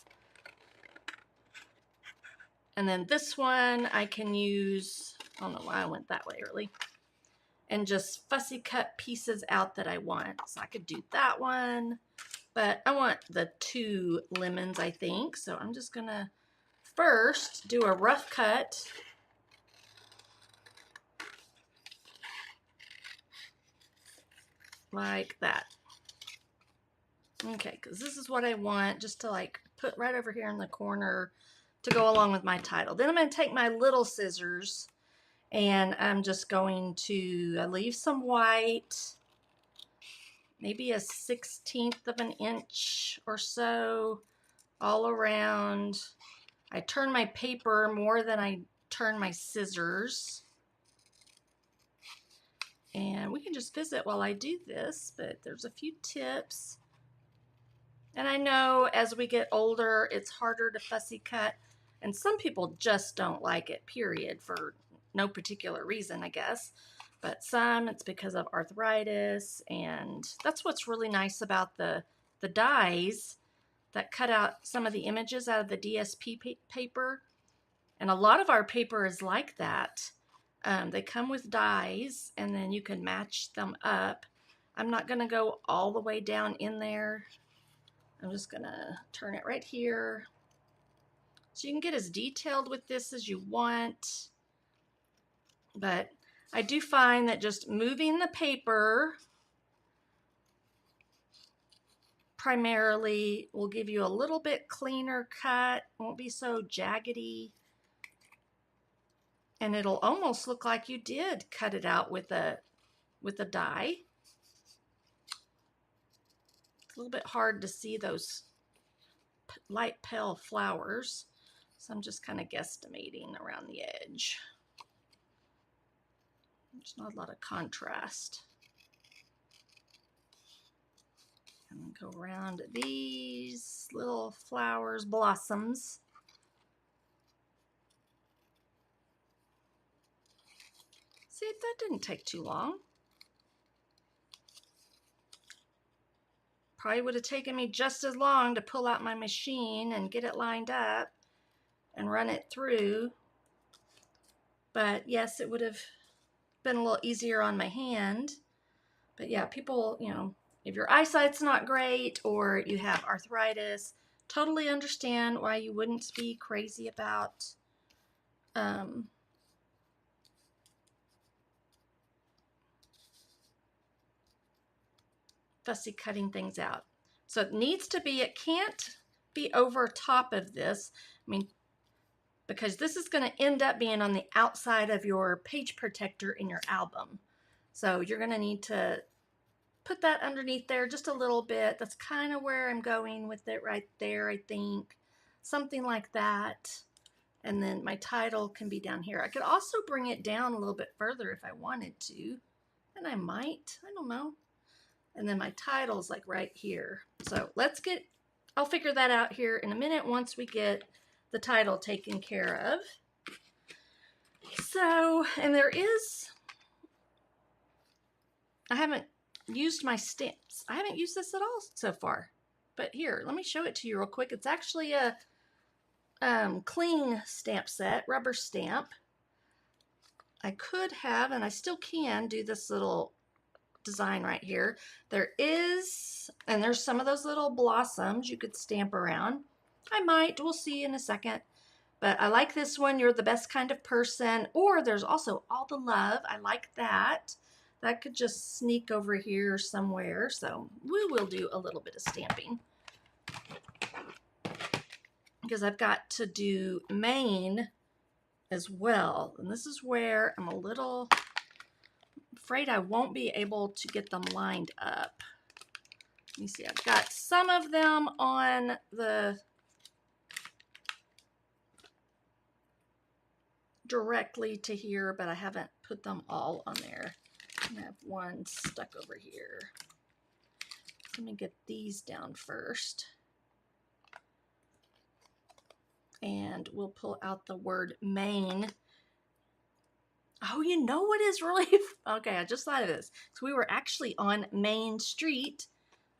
And then this one I can use, I don't know why I went that way early, and just fussy cut pieces out that I want. So I could do that one, but I want the 2 lemons, I think. So I'm just gonna first do a rough cut. Like that. Okay, because this is what I want, just to like put right over here in the corner to go along with my title. Then I'm going to take my little scissors and I'm just going to leave some white, maybe a 1/16 of an inch or so all around. I turn my paper more than I turn my scissors. And we can just visit while I do this, but there's a few tips. And I know as we get older, it's harder to fussy cut. And some people just don't like it, period, for no particular reason, I guess. But some, it's because of arthritis. And that's what's really nice about the dies that cut out some of the images out of the DSP paper. And a lot of our paper is like that. They come with dies, and then you can match them up. I'm not going to go all the way down in there. I'm just going to turn it right here. So you can get as detailed with this as you want. But I do find that just moving the paper primarily will give you a little bit cleaner cut. Won't be so jaggedy. And it'll almost look like you did cut it out with a die. It's a little bit hard to see those light pale flowers, so I'm just kind of guesstimating around the edge. There's not a lot of contrast. And then go around these little flowers, blossoms. See, that didn't take too long. Probably would have taken me just as long to pull out my machine and get it lined up and run it through. But yes, it would have been a little easier on my hand. But yeah, people, you know, if your eyesight's not great or you have arthritis, totally understand why you wouldn't be crazy about fussy cutting things out. So it needs to be, it can't be over top of this. I mean, because this is going to end up being on the outside of your page protector in your album. So you're going to need to put that underneath there just a little bit. That's kind of where I'm going with it right there, I think. Something like that. And then my title can be down here. I could also bring it down a little bit further if I wanted to. And I might. I don't know. And then my title's like right here. So let's get, I'll figure that out here in a minute once we get the title taken care of. So, and there is, I haven't used my stamps. I haven't used this at all so far. But here, let me show it to you real quick. It's actually a clean stamp set, rubber stamp. I could have, and I still can, do this little design right here. There is, and there's some of those little blossoms you could stamp around. I might, we'll see in a second. But I like this one, You're the Best Kind of Person. Or there's also All the Love. I like that. That could just sneak over here somewhere. So we will do a little bit of stamping, because I've got to do Maine as well. And this is where I'm a little afraid I won't be able to get them lined up. Let me see, I've got some of them on the directly to here, but I haven't put them all on there. I have one stuck over here. Let me get these down first. And we'll pull out the word Maine. Oh, you know what is really, okay, I just thought of this. So we were actually on Main Street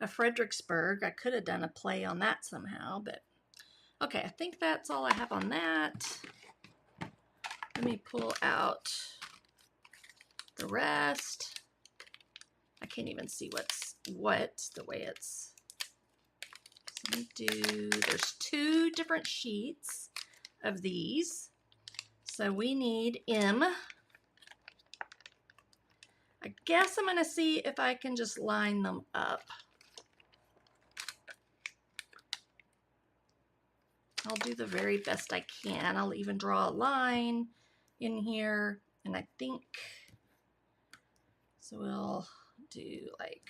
of Fredericksburg. I could have done a play on that somehow, but okay, I think that's all I have on that. Let me pull out the rest. I can't even see what's what, the way it's, so let me do, there's 2 different sheets of these. So we need M. I guess I'm going to see if I can just line them up. I'll do the very best I can. I'll even draw a line in here, and I think, so we'll do like,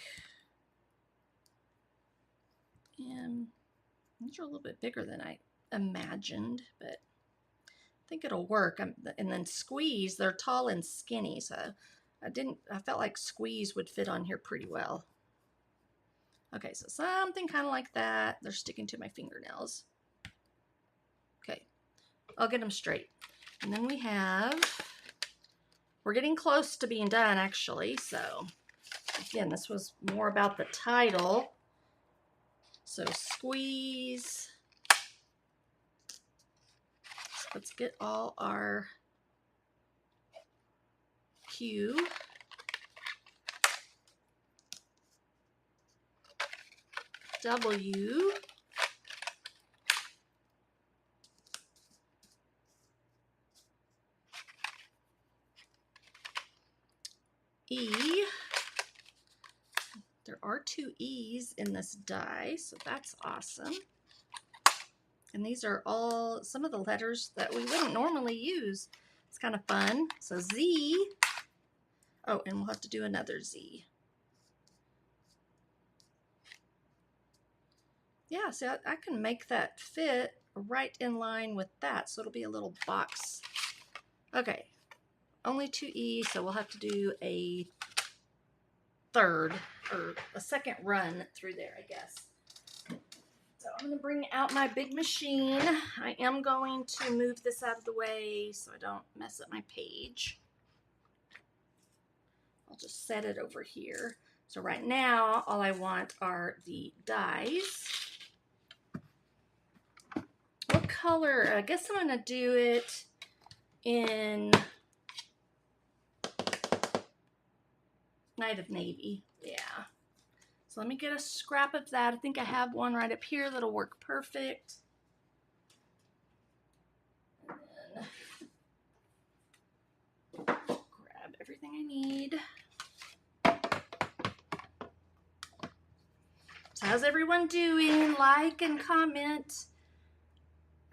and these are a little bit bigger than I imagined, but I think it'll work. And then Squeeze, they're tall and skinny, so I felt like Squeeze would fit on here pretty well. Okay, so something kind of like that. They're sticking to my fingernails. Okay, I'll get them straight. And then we're getting close to being done actually. So again, this was more about the title. So Squeeze. So let's get all our Q. W. E. There are 2 E's in this die, so that's awesome. And these are all some of the letters that we wouldn't normally use. It's kind of fun. So Z. Oh, and we'll have to do another Z. Yeah, so I can make that fit right in line with that. So it'll be a little box. Okay, only 2 E's, so we'll have to do a third or a second run through there, I guess. So I'm going to bring out my big machine. I am going to move this out of the way so I don't mess up my page. I'll just set it over here. So right now, all I want are the dies. What color? I guess I'm going to do it in Night of Navy. Yeah. So let me get a scrap of that. I think I have one right up here that'll work perfect. And then grab everything I need. So how's everyone doing? Like and comment.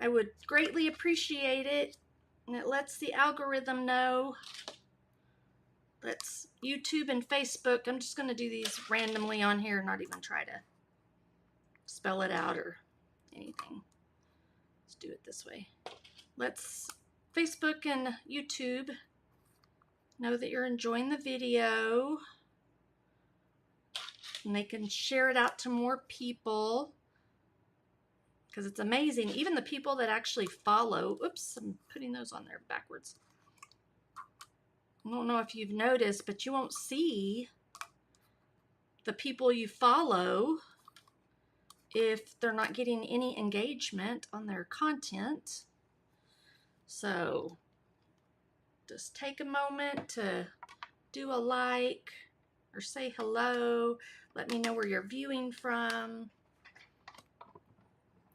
I would greatly appreciate it. And it lets the algorithm know. That's YouTube and Facebook. I'm just going to do these randomly on here, not even try to spell it out or anything. Let's do it this way. Let's Facebook and YouTube know that you're enjoying the video. And they can share it out to more people. Because it's amazing. Even the people that actually follow. Oops, I'm putting those on there backwards. I don't know if you've noticed, but you won't see the people you follow if they're not getting any engagement on their content. So just take a moment to do a like, or say hello. Let me know where you're viewing from.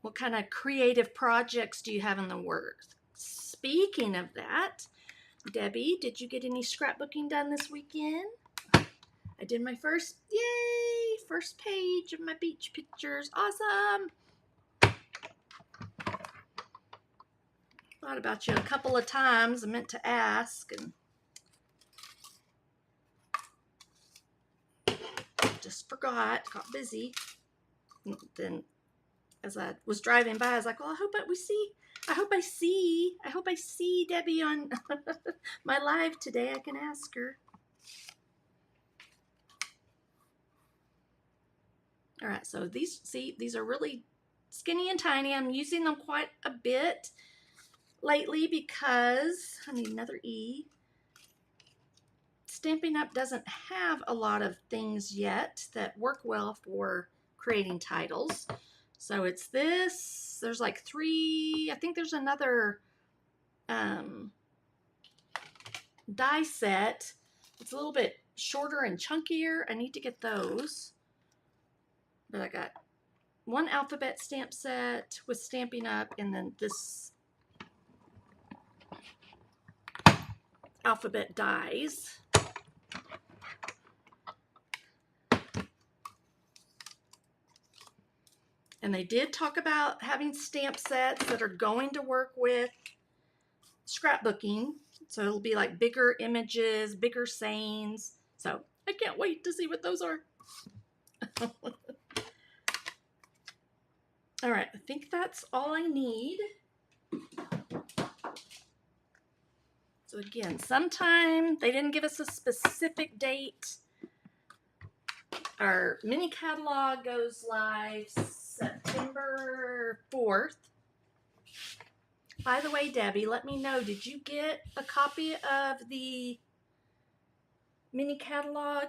What kind of creative projects do you have in the works? Speaking of that, Debbie, did you get any scrapbooking done this weekend? I did my first page of my beach pictures. Awesome. Thought about you a couple of times. I meant to ask and just forgot, got busy. Then as I was driving by, I was like, well, I hope I see Debbie on my live today. I can ask her. All right, so these are really skinny and tiny. I'm using them quite a bit lately because I need another E. Stampin' Up! Doesn't have a lot of things yet that work well for creating titles. So it's this. There's like 3. I think there's another die set. It's a little bit shorter and chunkier. I need to get those. But I got one alphabet stamp set with Stampin' Up! And then this alphabet dies. And they did talk about having stamp sets that are going to work with scrapbooking. So it'll be like bigger images, bigger sayings. So I can't wait to see what those are. All right, I think that's all I need. So again, sometime, they didn't give us a specific date. Our mini catalog goes live September 4th. By the way, Debbie, let me know, did you get a copy of the mini catalog?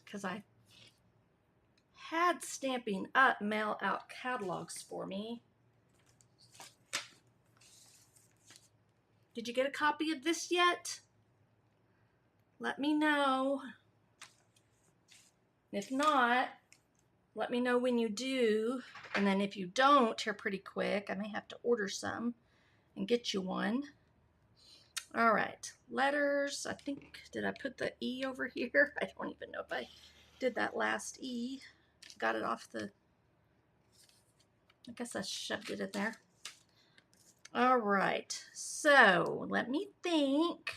Because I had Stampin' Up! Mail out catalogs for me. Did you get a copy of this yet? Let me know. If not, let me know when you do. And then if you don't here pretty quick, I may have to order some and get you one. All right, letters. I think, did I put the E over here? I don't even know if I did that last E. Got it off the, I guess I shoved it in there. All right, so let me think.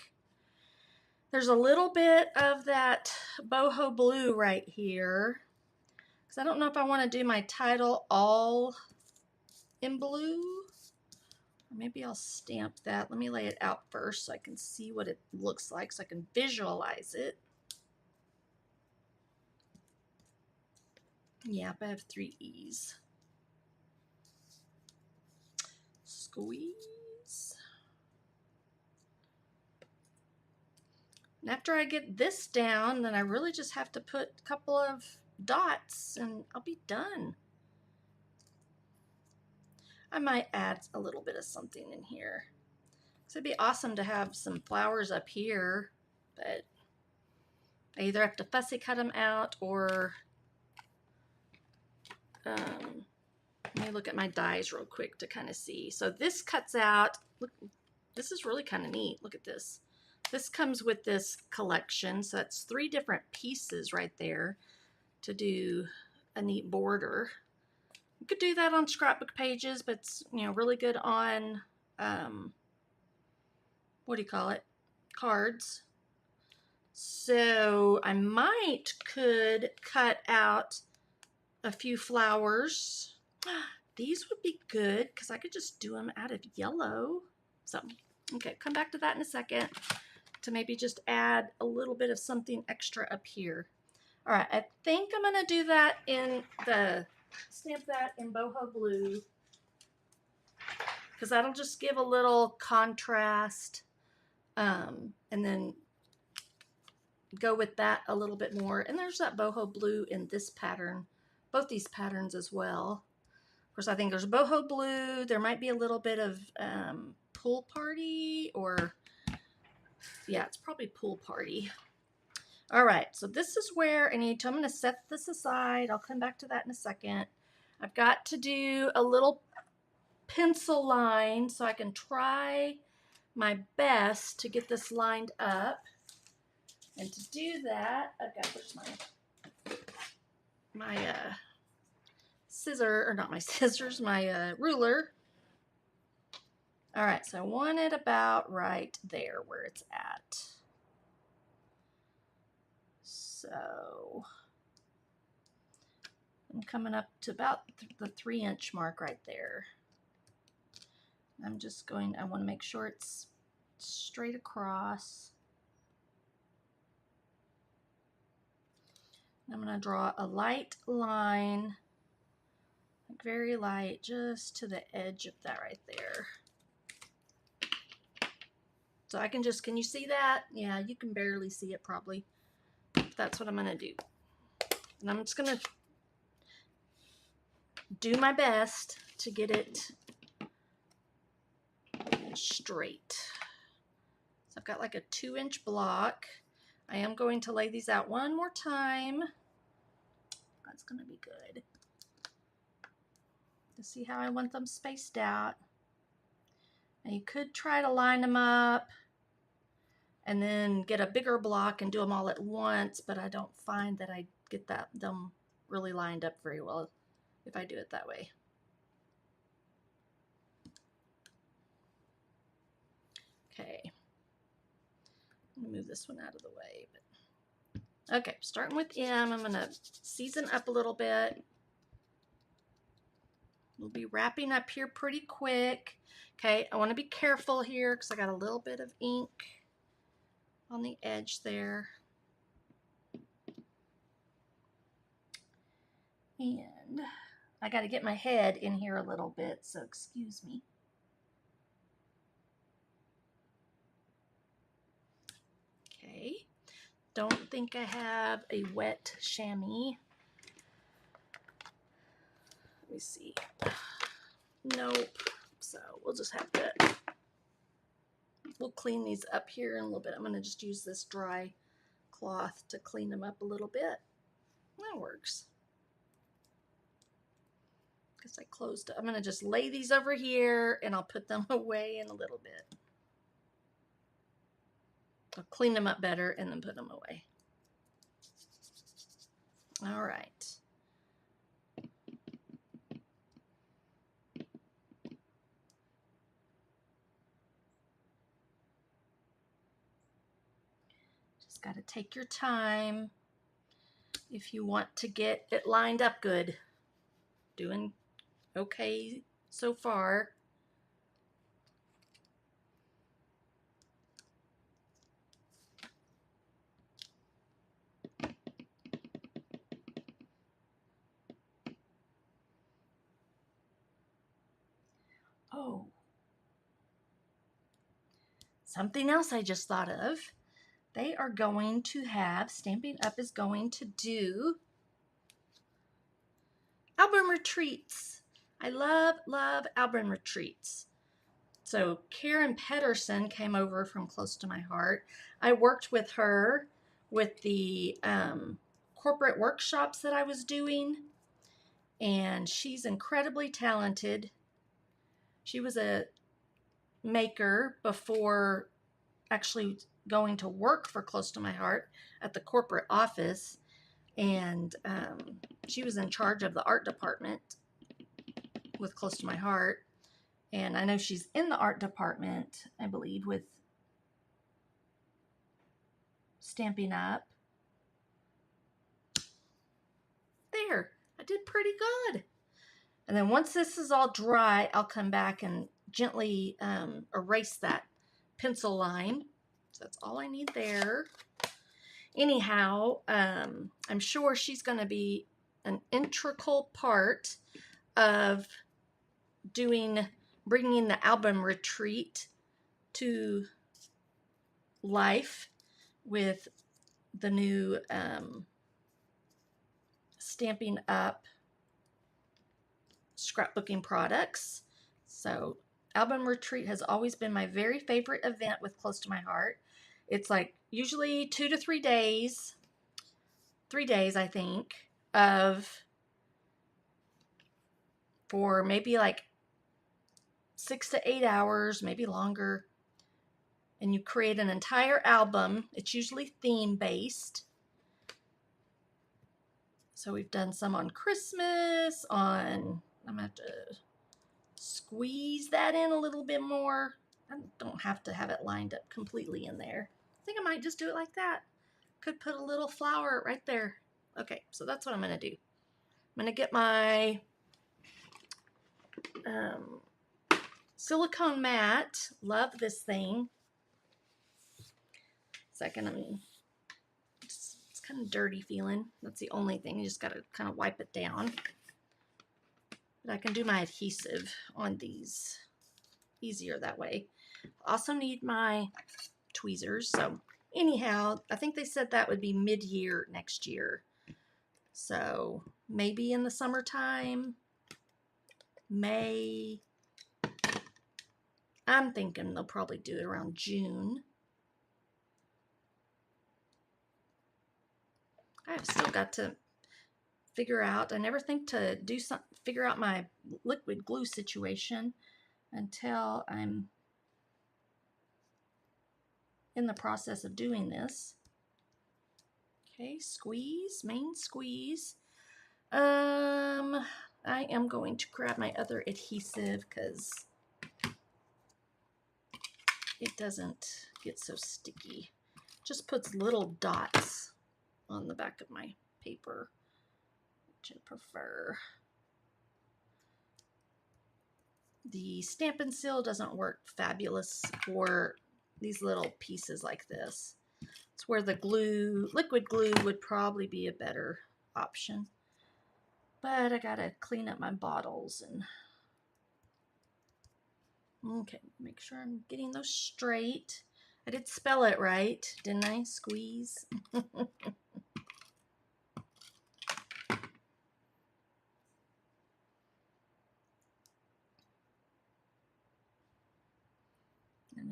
There's a little bit of that boho blue right here, because I don't know if I want to do my title all in blue. Or maybe I'll stamp that. Let me lay it out first so I can see what it looks like, so I can visualize it. Yep, I have 3 E's. Squeeze. And after I get this down, then I really just have to put a couple of dots and I'll be done. I might add a little bit of something in here. So it'd be awesome to have some flowers up here, but I either have to fussy cut them out or let me look at my dies real quick to kind of see. So this cuts out, look, this is really kind of neat. Look at this. This comes with this collection, so that's 3 different pieces right there to do a neat border. You could do that on scrapbook pages, but it's, you know, really good on, what do you call it? Cards. So I could cut out a few flowers. These would be good because I could just do them out of yellow. So, okay, come back to that in a second to maybe just add a little bit of something extra up here. All right, I think I'm going to do that in stamp that in boho blue because that'll just give a little contrast, and then go with that a little bit more. And there's that boho blue in this pattern, both these patterns as well. Of course, I think there's boho blue. There might be a little bit of pool party, or yeah, it's probably pool party. All right, so this is where I'm going to set this aside. I'll come back to that in a second. I've got to do a little pencil line so I can try my best to get this lined up. And to do that, I've got, where's my scissor, or not my scissors, my ruler. All right, so I want it about right there where it's at. So I'm coming up to about the 3-inch mark right there. I'm just going, I want to make sure it's straight across. I'm going to draw a light line, like very light, just to the edge of that right there. So I can just, can you see that? Yeah, you can barely see it probably. That's what I'm going to do. And I'm just going to do my best to get it straight. So I've got like a 2-inch block. I am going to lay these out one more time. That's going to be good. To see how I want them spaced out. Now you could try to line them up and then get a bigger block and do them all at once, but I don't find that I get them really lined up very well if I do it that way. Okay, I'm gonna move this one out of the way. But okay, starting with M, I'm gonna season up a little bit. We'll be wrapping up here pretty quick. Okay, I want to be careful here because I got a little bit of ink on the edge there. And I got to get my head in here a little bit, so excuse me. Okay, don't think I have a wet chamois. Let me see. Nope. So we'll just have to, we'll clean these up here in a little bit. I'm going to just use this dry cloth to clean them up a little bit. That works. Because I closed it. I'm going to just lay these over here and I'll put them away in a little bit. I'll clean them up better and then put them away. All right. Just got to take your time if you want to get it lined up good. Doing okay so far. Oh, something else I just thought of. They are going to have, Stampin' Up is going to do album retreats. I love album retreats. So Karen Pedersen came over from Close to My Heart. I worked with her with the corporate workshops that I was doing, and she's incredibly talented. She was a maker before actually going to work for Close to My Heart at the corporate office, and she was in charge of the art department with Close to My Heart. And I know she's in the art department, I believe, with Stampin' Up. There, I did pretty good. And then once this is all dry, I'll come back and gently erase that pencil line. So that's all I need there. Anyhow, I'm sure she's going to be an integral part of bringing the album retreat to life with the new Stampin' Up scrapbooking products. So album retreat has always been my very favorite event with Close to My Heart. It's like usually 2 to 3 days, 3 days, I think, for maybe like 6 to 8 hours, maybe longer. And you create an entire album. It's usually theme based. So we've done some on Christmas, I'm going to have to squeeze that in a little bit more. I don't have to have it lined up completely in there. I think I might just do it like that. Could put a little flower right there. Okay, so that's what I'm going to do. I'm going to get my silicone mat. Love this thing. Second, it's kind of dirty feeling. That's the only thing. You just got to kind of wipe it down. But I can do my adhesive on these easier that way. Also need my tweezers. So anyhow, I think they said that would be mid-year next year. So maybe in the summertime, May. I'm thinking they'll probably do it around June. I've still got to figure out. I never think to figure out my liquid glue situation until I'm in the process of doing this. Okay, squeeze, main squeeze. I am going to grab my other adhesive because it doesn't get so sticky. Just puts little dots on the back of my paper, which I prefer. The Stampin' Seal doesn't work fabulous for these little pieces like this. It's where the glue, liquid glue, would probably be a better option. But I gotta clean up my bottles and okay, make sure I'm getting those straight. I did spell it right, didn't I? Squeeze. I'm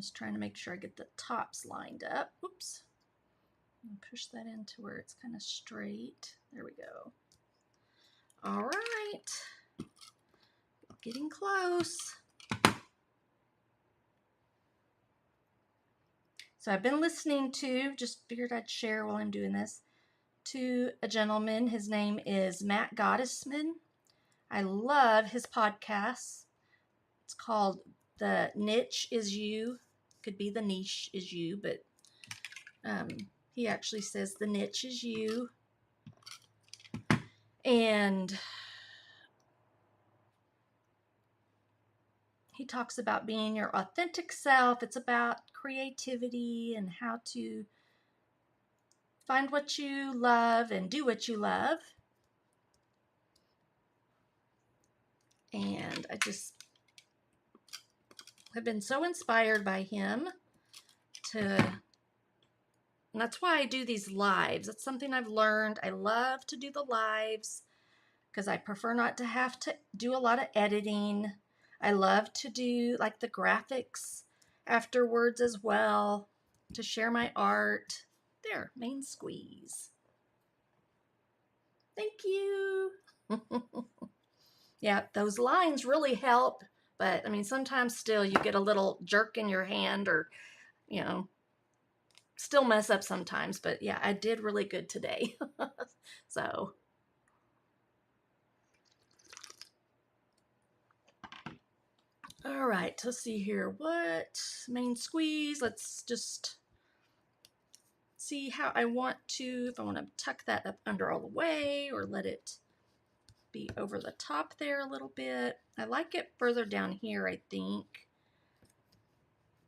just trying to make sure I get the tops lined up. Oops. Push that into where it's kind of straight. There we go. All right. Getting close. So I've been listening to, just figured I'd share while I'm doing this, to a gentleman. His name is Matt Gottesman. I love his podcast. It's called The Niche Is You. Could be The Niche Is You, but he actually says The Niche Is You. And he talks about being your authentic self. It's about creativity and how to find what you love and do what you love. And I just have been so inspired by him and that's why I do these lives. It's something I've learned. I love to do the lives because I prefer not to have to do a lot of editing. I love to do like the graphics afterwards as well to share my art. There, main squeeze. Thank you. Yeah, those lines really help, but I mean, sometimes still you get a little jerk in your hand or, you know, still mess up sometimes, but yeah, I did really good today. So, all right, let's see here. What main squeeze? Let's just see how I want to, if I want to tuck that up under all the way or let it be over the top there a little bit. I like it further down here, I think.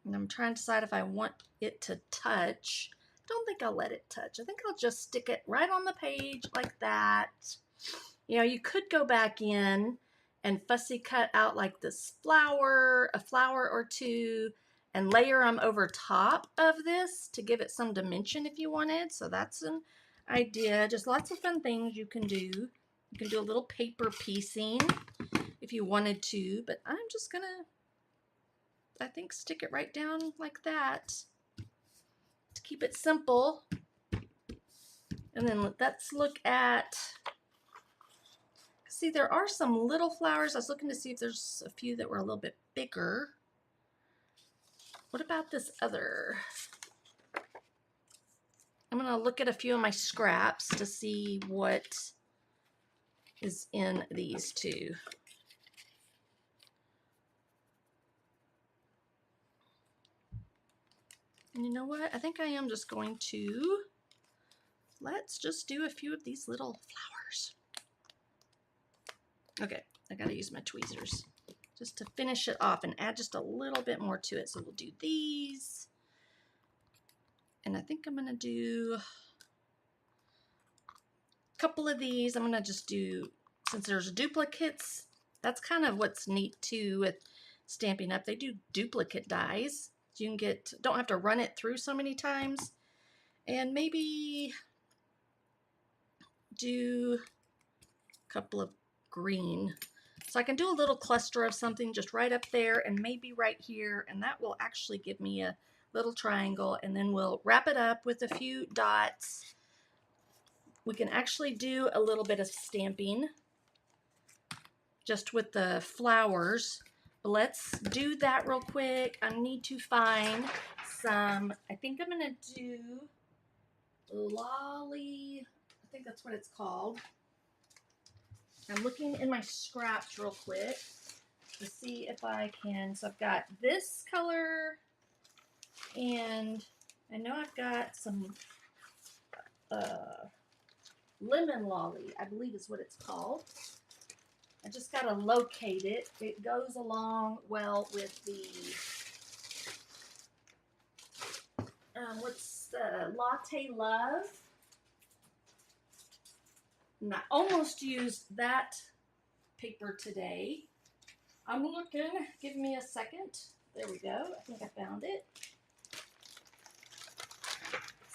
And I'm trying to decide if I want it to touch. I don't think I'll let it touch. I think I'll just stick it right on the page like that. You know, you could go back in and fussy cut out like this flower, a flower or two, and layer them over top of this to give it some dimension if you wanted. So that's an idea. Just lots of fun things you can do. You can do a little paper piecing if you wanted to, but I'm just gonna, I think, stick it right down like that to keep it simple. And then let's look at, see, there are some little flowers. I was looking to see if there's a few that were a little bit bigger. What about this other? I'm going to look at a few of my scraps to see what is in these two. And you know what? I think I am just going to, let's just do a few of these little flowers. Okay, I gotta use my tweezers just to finish it off and add just a little bit more to it. So we'll do these. And I think I'm gonna do a couple of these. I'm gonna just do, since there's duplicates, that's kind of what's neat too with Stampin' Up. They do duplicate dies. So you can get, don't have to run it through so many times. And maybe do a couple of green. So I can do a little cluster of something just right up there and maybe right here, and that will actually give me a little triangle, and then we'll wrap it up with a few dots. We can actually do a little bit of stamping just with the flowers. But let's do that real quick. I need to find some, I think I'm gonna do lolly, I think that's what it's called. I'm looking in my scraps real quick to see if I can. So I've got this color, and I know I've got some lemon lolly, I believe is what it's called. I just got to locate it. It goes along well with the, what's the Latte Love. And I almost used that paper today. I'm looking, give me a second. There we go, I think I found it.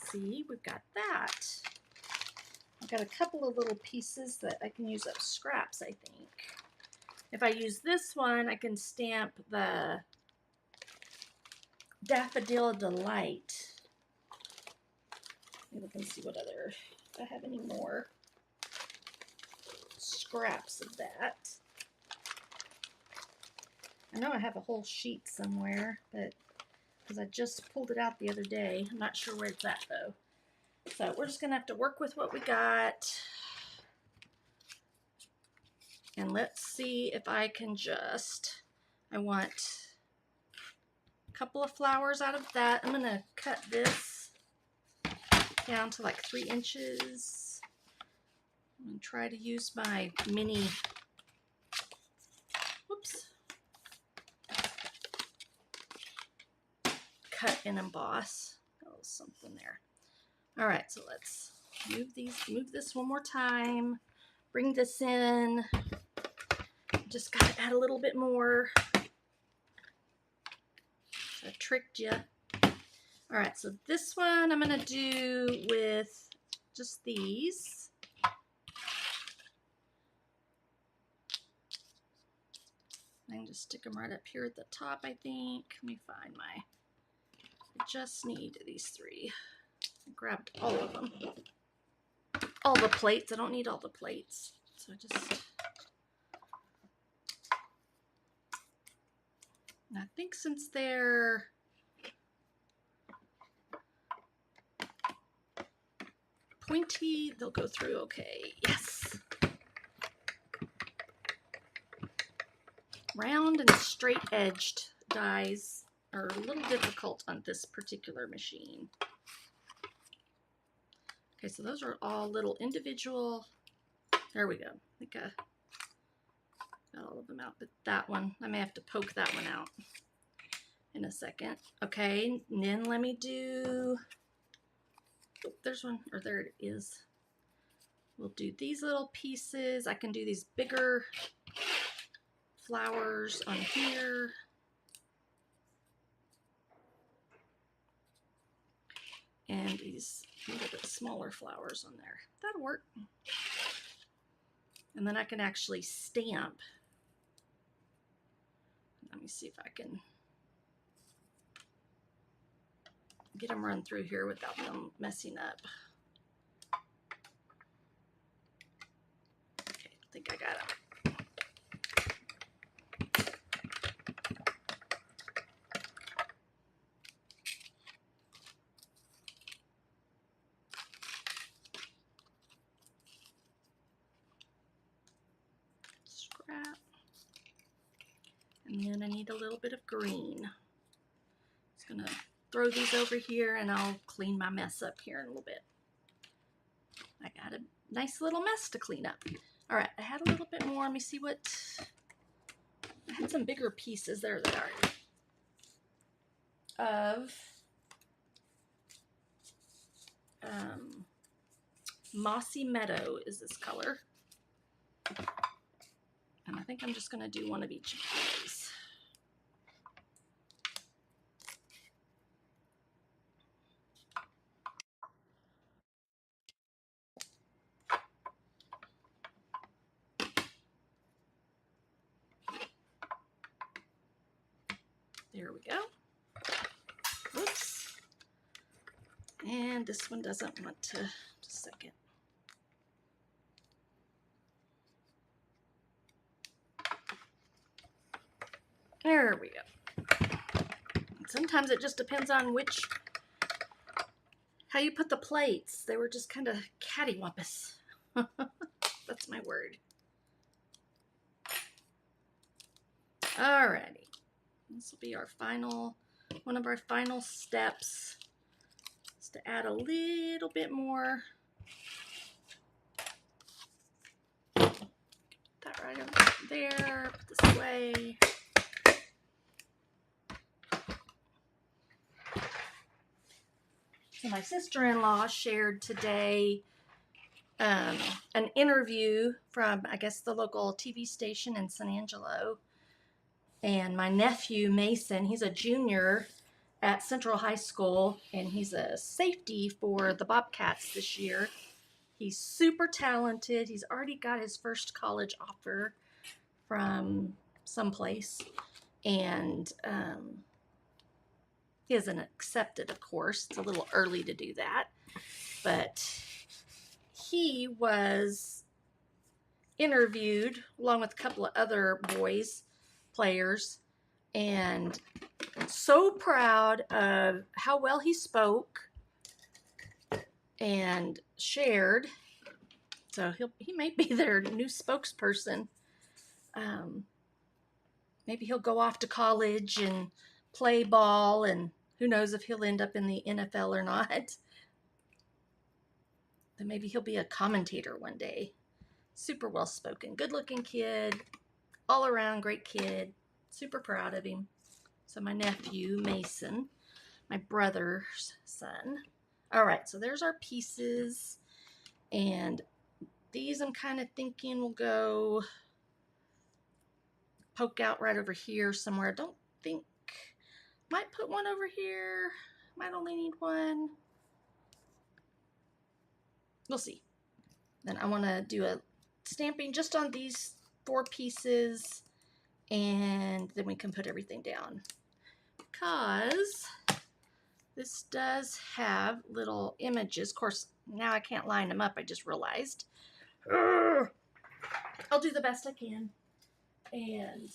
See, we've got that. I've got a couple of little pieces that I can use up scraps, I think. If I use this one, I can stamp the Daffodil Delight. Maybe we can see what other, if I have any more scraps of that. I know I have a whole sheet somewhere, but because I just pulled it out the other day. I'm not sure where it's at though. So we're just gonna have to work with what we got. And let's see if I can just, I want a couple of flowers out of that. I'm gonna cut this down to like 3 inches. I'm gonna try to use my mini, whoops, cut and emboss. Oh, something there. All right, so let's move this one more time. Bring this in. Just gotta add a little bit more. I tricked you. All right, so this one I'm gonna do with just these. I can just stick them right up here at the top, I think. Let me find my, I just need these 3. I grabbed all of them. All the plates, I don't need all the plates. So I just, I think since they're pointy, they'll go through okay. Yes. Round and straight edged dies are a little difficult on this particular machine. Okay, so those are all little individual, there we go. I think I got all of them out, but that one, I may have to poke that one out in a second. Okay, and then let me do, oh, there's one, or there it is. We'll do these little pieces. I can do these bigger flowers on here. And these little bit smaller flowers on there. That'll work. And then I can actually stamp. Let me see if I can get them run through here without them messing up. think I got them. Scrap. And then I need a little bit of green. Just gonna throw these over here and I'll clean my mess up here in a little bit. I got a nice little mess to clean up. All right, I had a little bit more. Let me see what, I had some bigger pieces. There they are. Of Mossy Meadow is this color. And I think I'm just gonna do one of each of these. There we go. Whoops. And this one doesn't want to, just a second. There we go. Sometimes it just depends on how you put the plates. They were just kind of cattywampus. That's my word. Alrighty. This will be our one of our final steps. Is to add a little bit more. Put that right over there. Put this away. So my sister-in-law shared today an interview from, I guess, the local TV station in San Angelo. And my nephew, Mason, he's a junior at Central High School, and he's a safety for the Bobcats this year. He's super talented. He's already got his first college offer from someplace, and he hasn't accepted, of course. It's a little early to do that, but he was interviewed along with a couple of other players, and so proud of how well he spoke and shared. So he may be their new spokesperson. Maybe he'll go off to college and play ball, and who knows if he'll end up in the NFL or not. Then maybe he'll be a commentator one day. Super well spoken, good looking kid, all around great kid. Super proud of him. So my nephew, Mason, my brother's son. All right, so there's our pieces. And these I'm kind of thinking will go poke out right over here somewhere. I don't think, might put one over here. Might only need one. We'll see. Then I want to do a stamping just on these 4 pieces, and then we can put everything down. Because this does have little images. Of course, now I can't line them up, I just realized. I'll do the best I can, and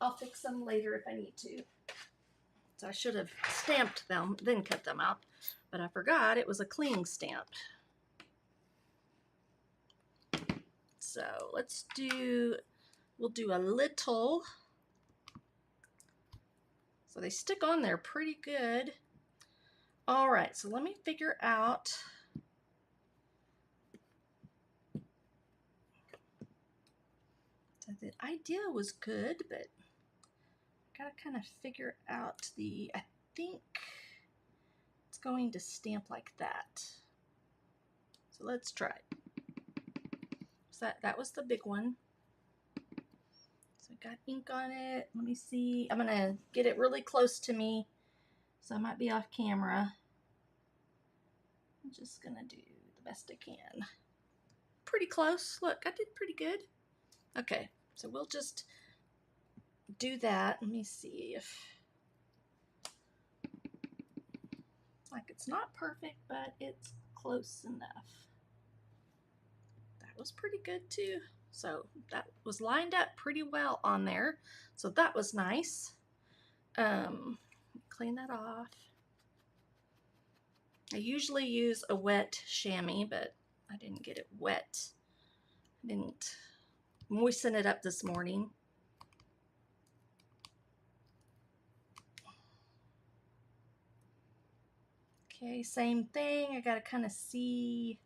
I'll fix them later if I need to. So I should have stamped them, then cut them out, but I forgot it was a cling stamp. So we'll do a little. So they stick on there pretty good. All right, so let me figure out. So the idea was good, but gotta kind of figure out I think it's going to stamp like that. So let's try it. So that was the big one. So I got ink on it. Let me see. I'm gonna get it really close to me, so I might be off camera. I'm just gonna do the best I can. Pretty close. Look, I did pretty good. Okay, so we'll just do that. Let me see if, like, it's not perfect, but it's close enough. That was pretty good too. So that was lined up pretty well on there. So that was nice. Clean that off. I usually use a wet chamois, but I didn't get it wet. I didn't moisten it up this morning. Okay, same thing. I gotta kind of see.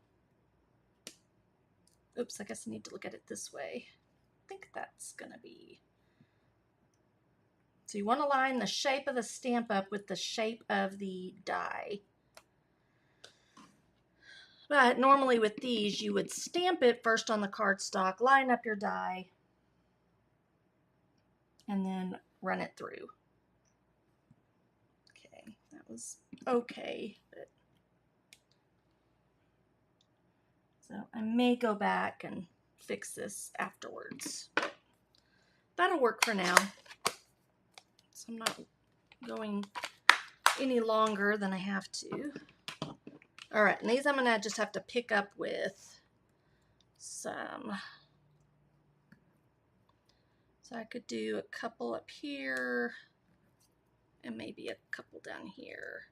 Oops, I guess I need to look at it this way. I think that's gonna be. So you want to line the shape of the stamp up with the shape of the die. But normally with these, you would stamp it first on the cardstock, line up your die, and then run it through. Okay, that was okay. But so I may go back and fix this afterwards. That'll work for now. So I'm not going any longer than I have to. All right, and these I'm gonna just have to pick up with some. So I could do a couple up here and maybe a couple down here.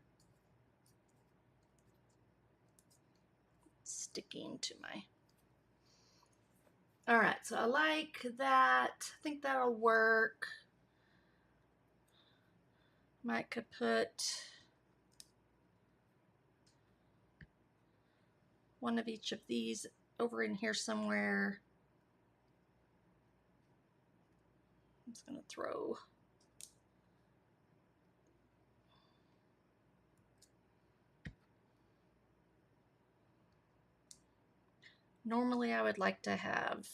Sticking to my. All right, so I like that. I think that'll work. Might could put one of each of these over in here somewhere. I'm just gonna throw normally I would like to have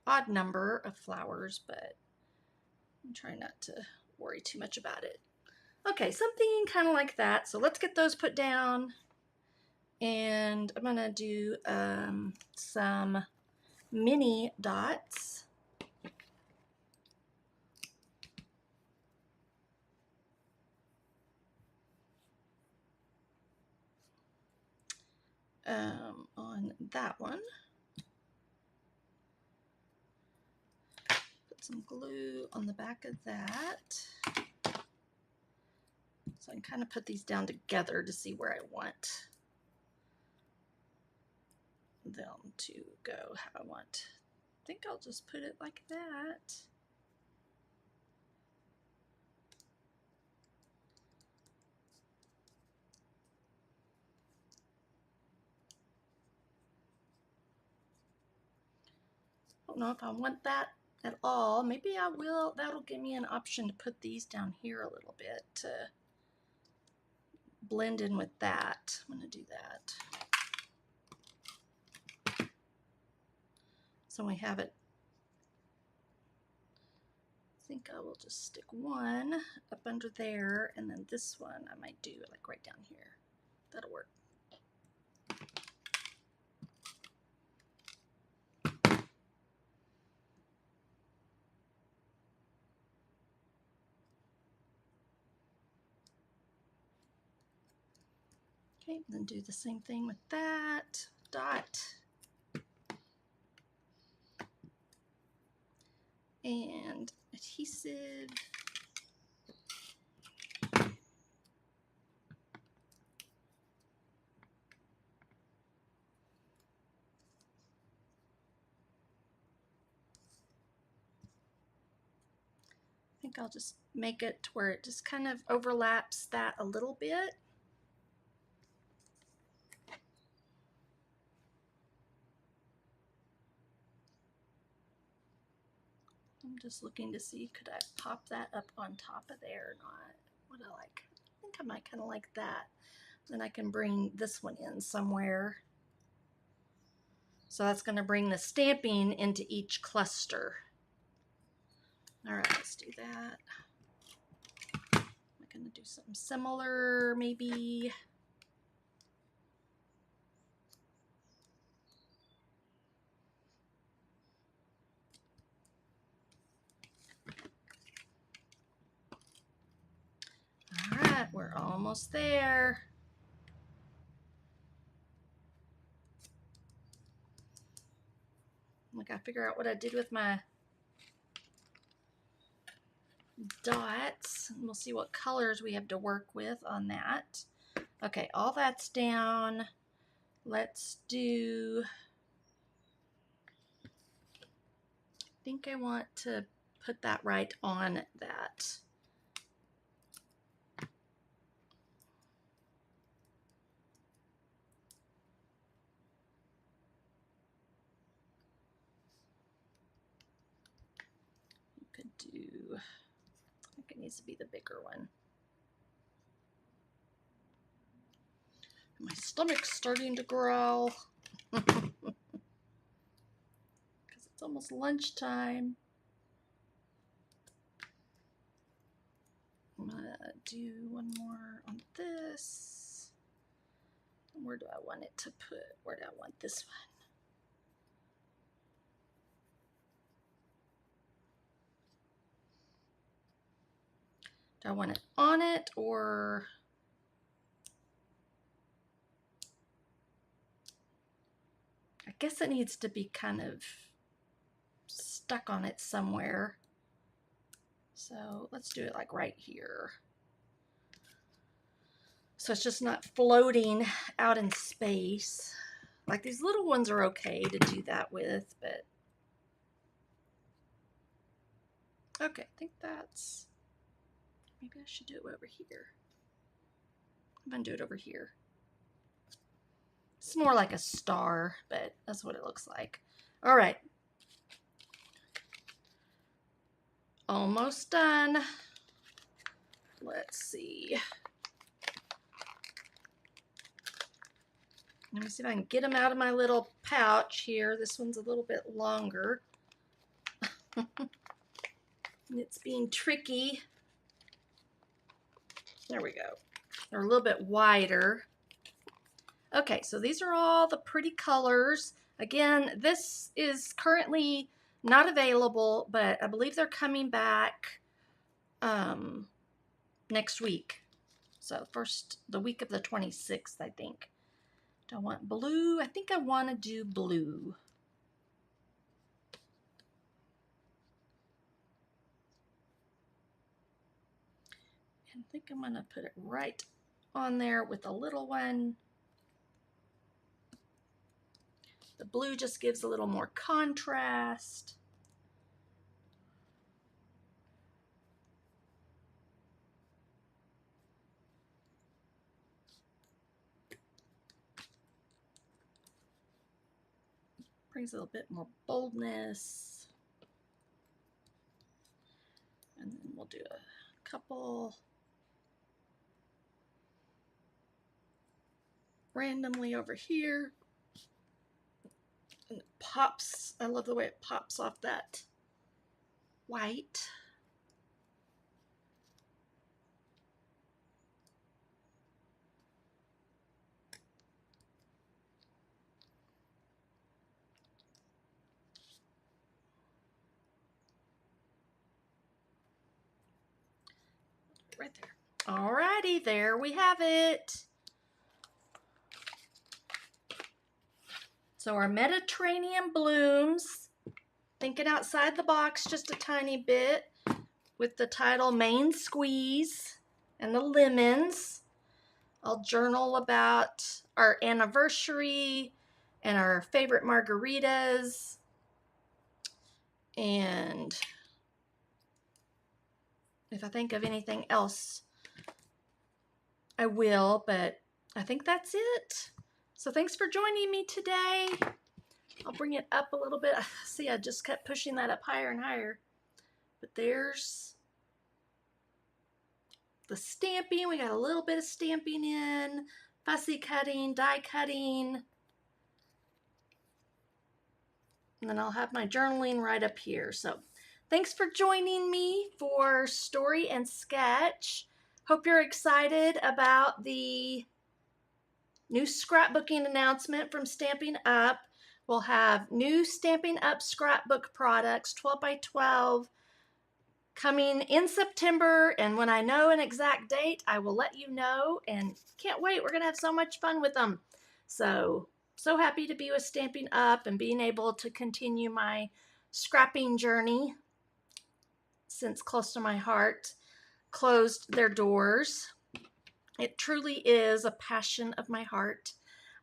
odd number of flowers, but I'm trying not to worry too much about it. Okay, something kind of like that. So let's get those put down. And I'm gonna do some mini dots. On that one. Put some glue on the back of that. So I can kind of put these down together to see where I want them to go, how I want. I think I'll just put it like that. I don't know if I want that at all. Maybe I will. That'll give me an option to put these down here a little bit to blend in with that. I'm going to do that. So we have it. I think I will just stick one up under there, and then this one I might do like right down here. That'll work. Okay, then do the same thing with that dot. And adhesive. I think I'll just make it to where it just kind of overlaps that a little bit. I'm just looking to see, could I pop that up on top of there or not? What I like? I think I might kind of like that. Then I can bring this one in somewhere. So that's going to bring the stamping into each cluster. All right, let's do that. I'm going to do something similar, maybe. All right, we're almost there. Like Gotta figure out what I did with my dots. We'll see what colors we have to work with on that. Okay, all that's down. Let's do, I think I want to put that right on that. You could do, I think it needs to be the bigger one. My stomach's starting to growl because it's almost lunchtime. I'm gonna do one more on this. Where do I want it to put? Where do I want this one? Do I want it on it, or I guess it needs to be kind of stuck on it somewhere. So let's do it like right here. So it's just not floating out in space. Like these little ones are okay to do that with, but okay, I think that's, maybe I should do it over here. I'm gonna do it over here. It's more like a star, but that's what it looks like. All right. Almost done. Let's see. Let me see if I can get them out of my little pouch here. This one's a little bit longer. It's being tricky. There we go. They're a little bit wider. Okay, so these are all the pretty colors. Again, this is currently not available, but I believe they're coming back next week. So the week of the 26th, I think. Do I want blue? I think I want to do blue. And I think I'm going to put it right on there with the little one. The blue just gives a little more contrast. Brings a little bit more boldness. And then we'll do a couple randomly over here. And it pops. I love the way it pops off that white. Right there. Alrighty, there we have it. So our Mediterranean blooms, thinking outside the box just a tiny bit, with the title Main Squeeze and the lemons. I'll journal about our anniversary and our favorite margaritas. And if I think of anything else, I will, but I think that's it. So thanks for joining me today. I'll bring it up a little bit. See, I just kept pushing that up higher and higher. But there's the stamping. We got a little bit of stamping in, fussy cutting, die cutting. And then I'll have my journaling right up here. So thanks for joining me for Story and Sketch. Hope you're excited about the new scrapbooking announcement from Stampin' Up. We'll have new Stampin' Up scrapbook products, 12 by 12, coming in September. And when I know an exact date, I will let you know. And can't wait. We're going to have so much fun with them. So so happy to be with Stampin' Up and being able to continue my scrapping journey since Close to My Heart closed their doors. It truly is a passion of my heart.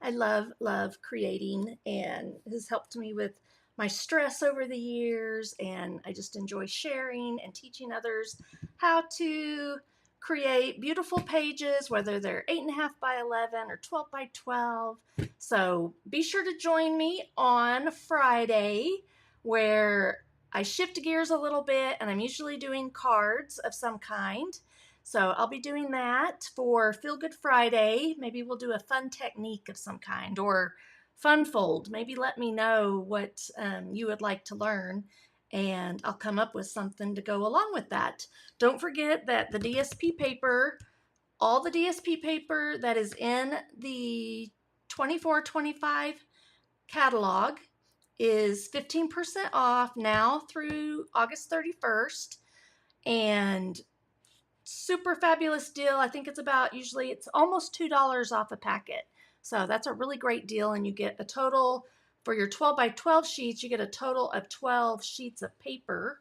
I love creating, and it has helped me with my stress over the years, and I just enjoy sharing and teaching others how to create beautiful pages, whether they're 8.5 by 11 or 12 by 12. So be sure to join me on Friday, where I shift gears a little bit, and I'm usually doing cards of some kind. So I'll be doing that for Feel Good Friday. Maybe we'll do a fun technique of some kind, or fun fold. Maybe let me know what you would like to learn, and I'll come up with something to go along with that. Don't forget that the DSP paper, all the DSP paper that is in the 24-25 catalog is 15% off now through August 31st. And super fabulous deal. I think usually it's almost $2 off a packet. So that's a really great deal, and you get a total, for your 12 by 12 sheets, you get a total of 12 sheets of paper.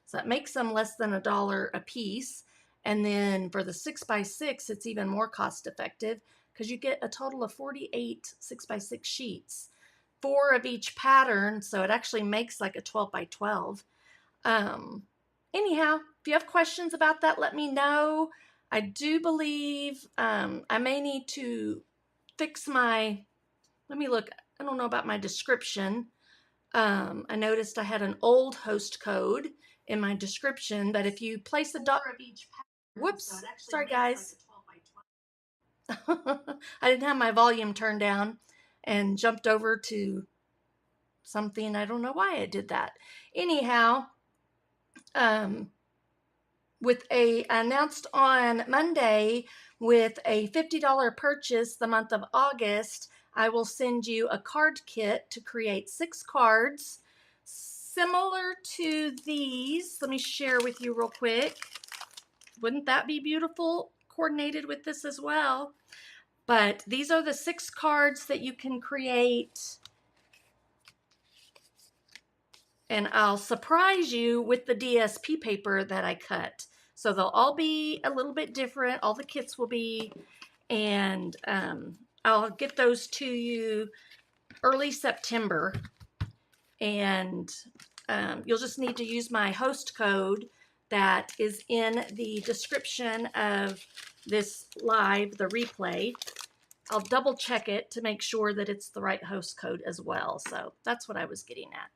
So that makes them less than $1 a piece. And then for the 6 by 6, it's even more cost effective because you get a total of 48 6 by 6 sheets, 4 of each pattern. So it actually makes like a 12 by 12. Anyhow, if you have questions about that, let me know. I do believe I may need to fix let me look. I don't know about my description. I noticed I had an old host code in my description, but if you place a dot of each pattern, whoops, so sorry guys. Like 12 by 12. I didn't have my volume turned down and jumped over to something. I don't know why I did that. Anyhow, announced on Monday, with a $50 purchase the month of August, I will send you a card kit to create 6 cards similar to these. Let me share with you real quick. Wouldn't that be beautiful? Coordinated with this as well. But these are the 6 cards that you can create, and I'll surprise you with the DSP paper that I cut. So they'll all be a little bit different. All the kits will be, and I'll get those to you early September. And you'll just need to use my host code that is in the description of this live, the replay. I'll double check it to make sure that it's the right host code as well. So that's what I was getting at.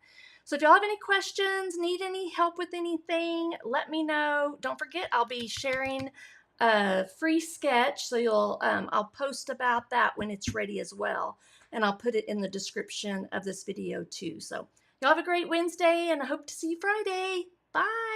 So if y'all have any questions, need any help with anything, let me know. Don't forget, I'll be sharing a free sketch, so I'll post about that when it's ready as well, and I'll put it in the description of this video too. So y'all have a great Wednesday, and I hope to see you Friday. Bye.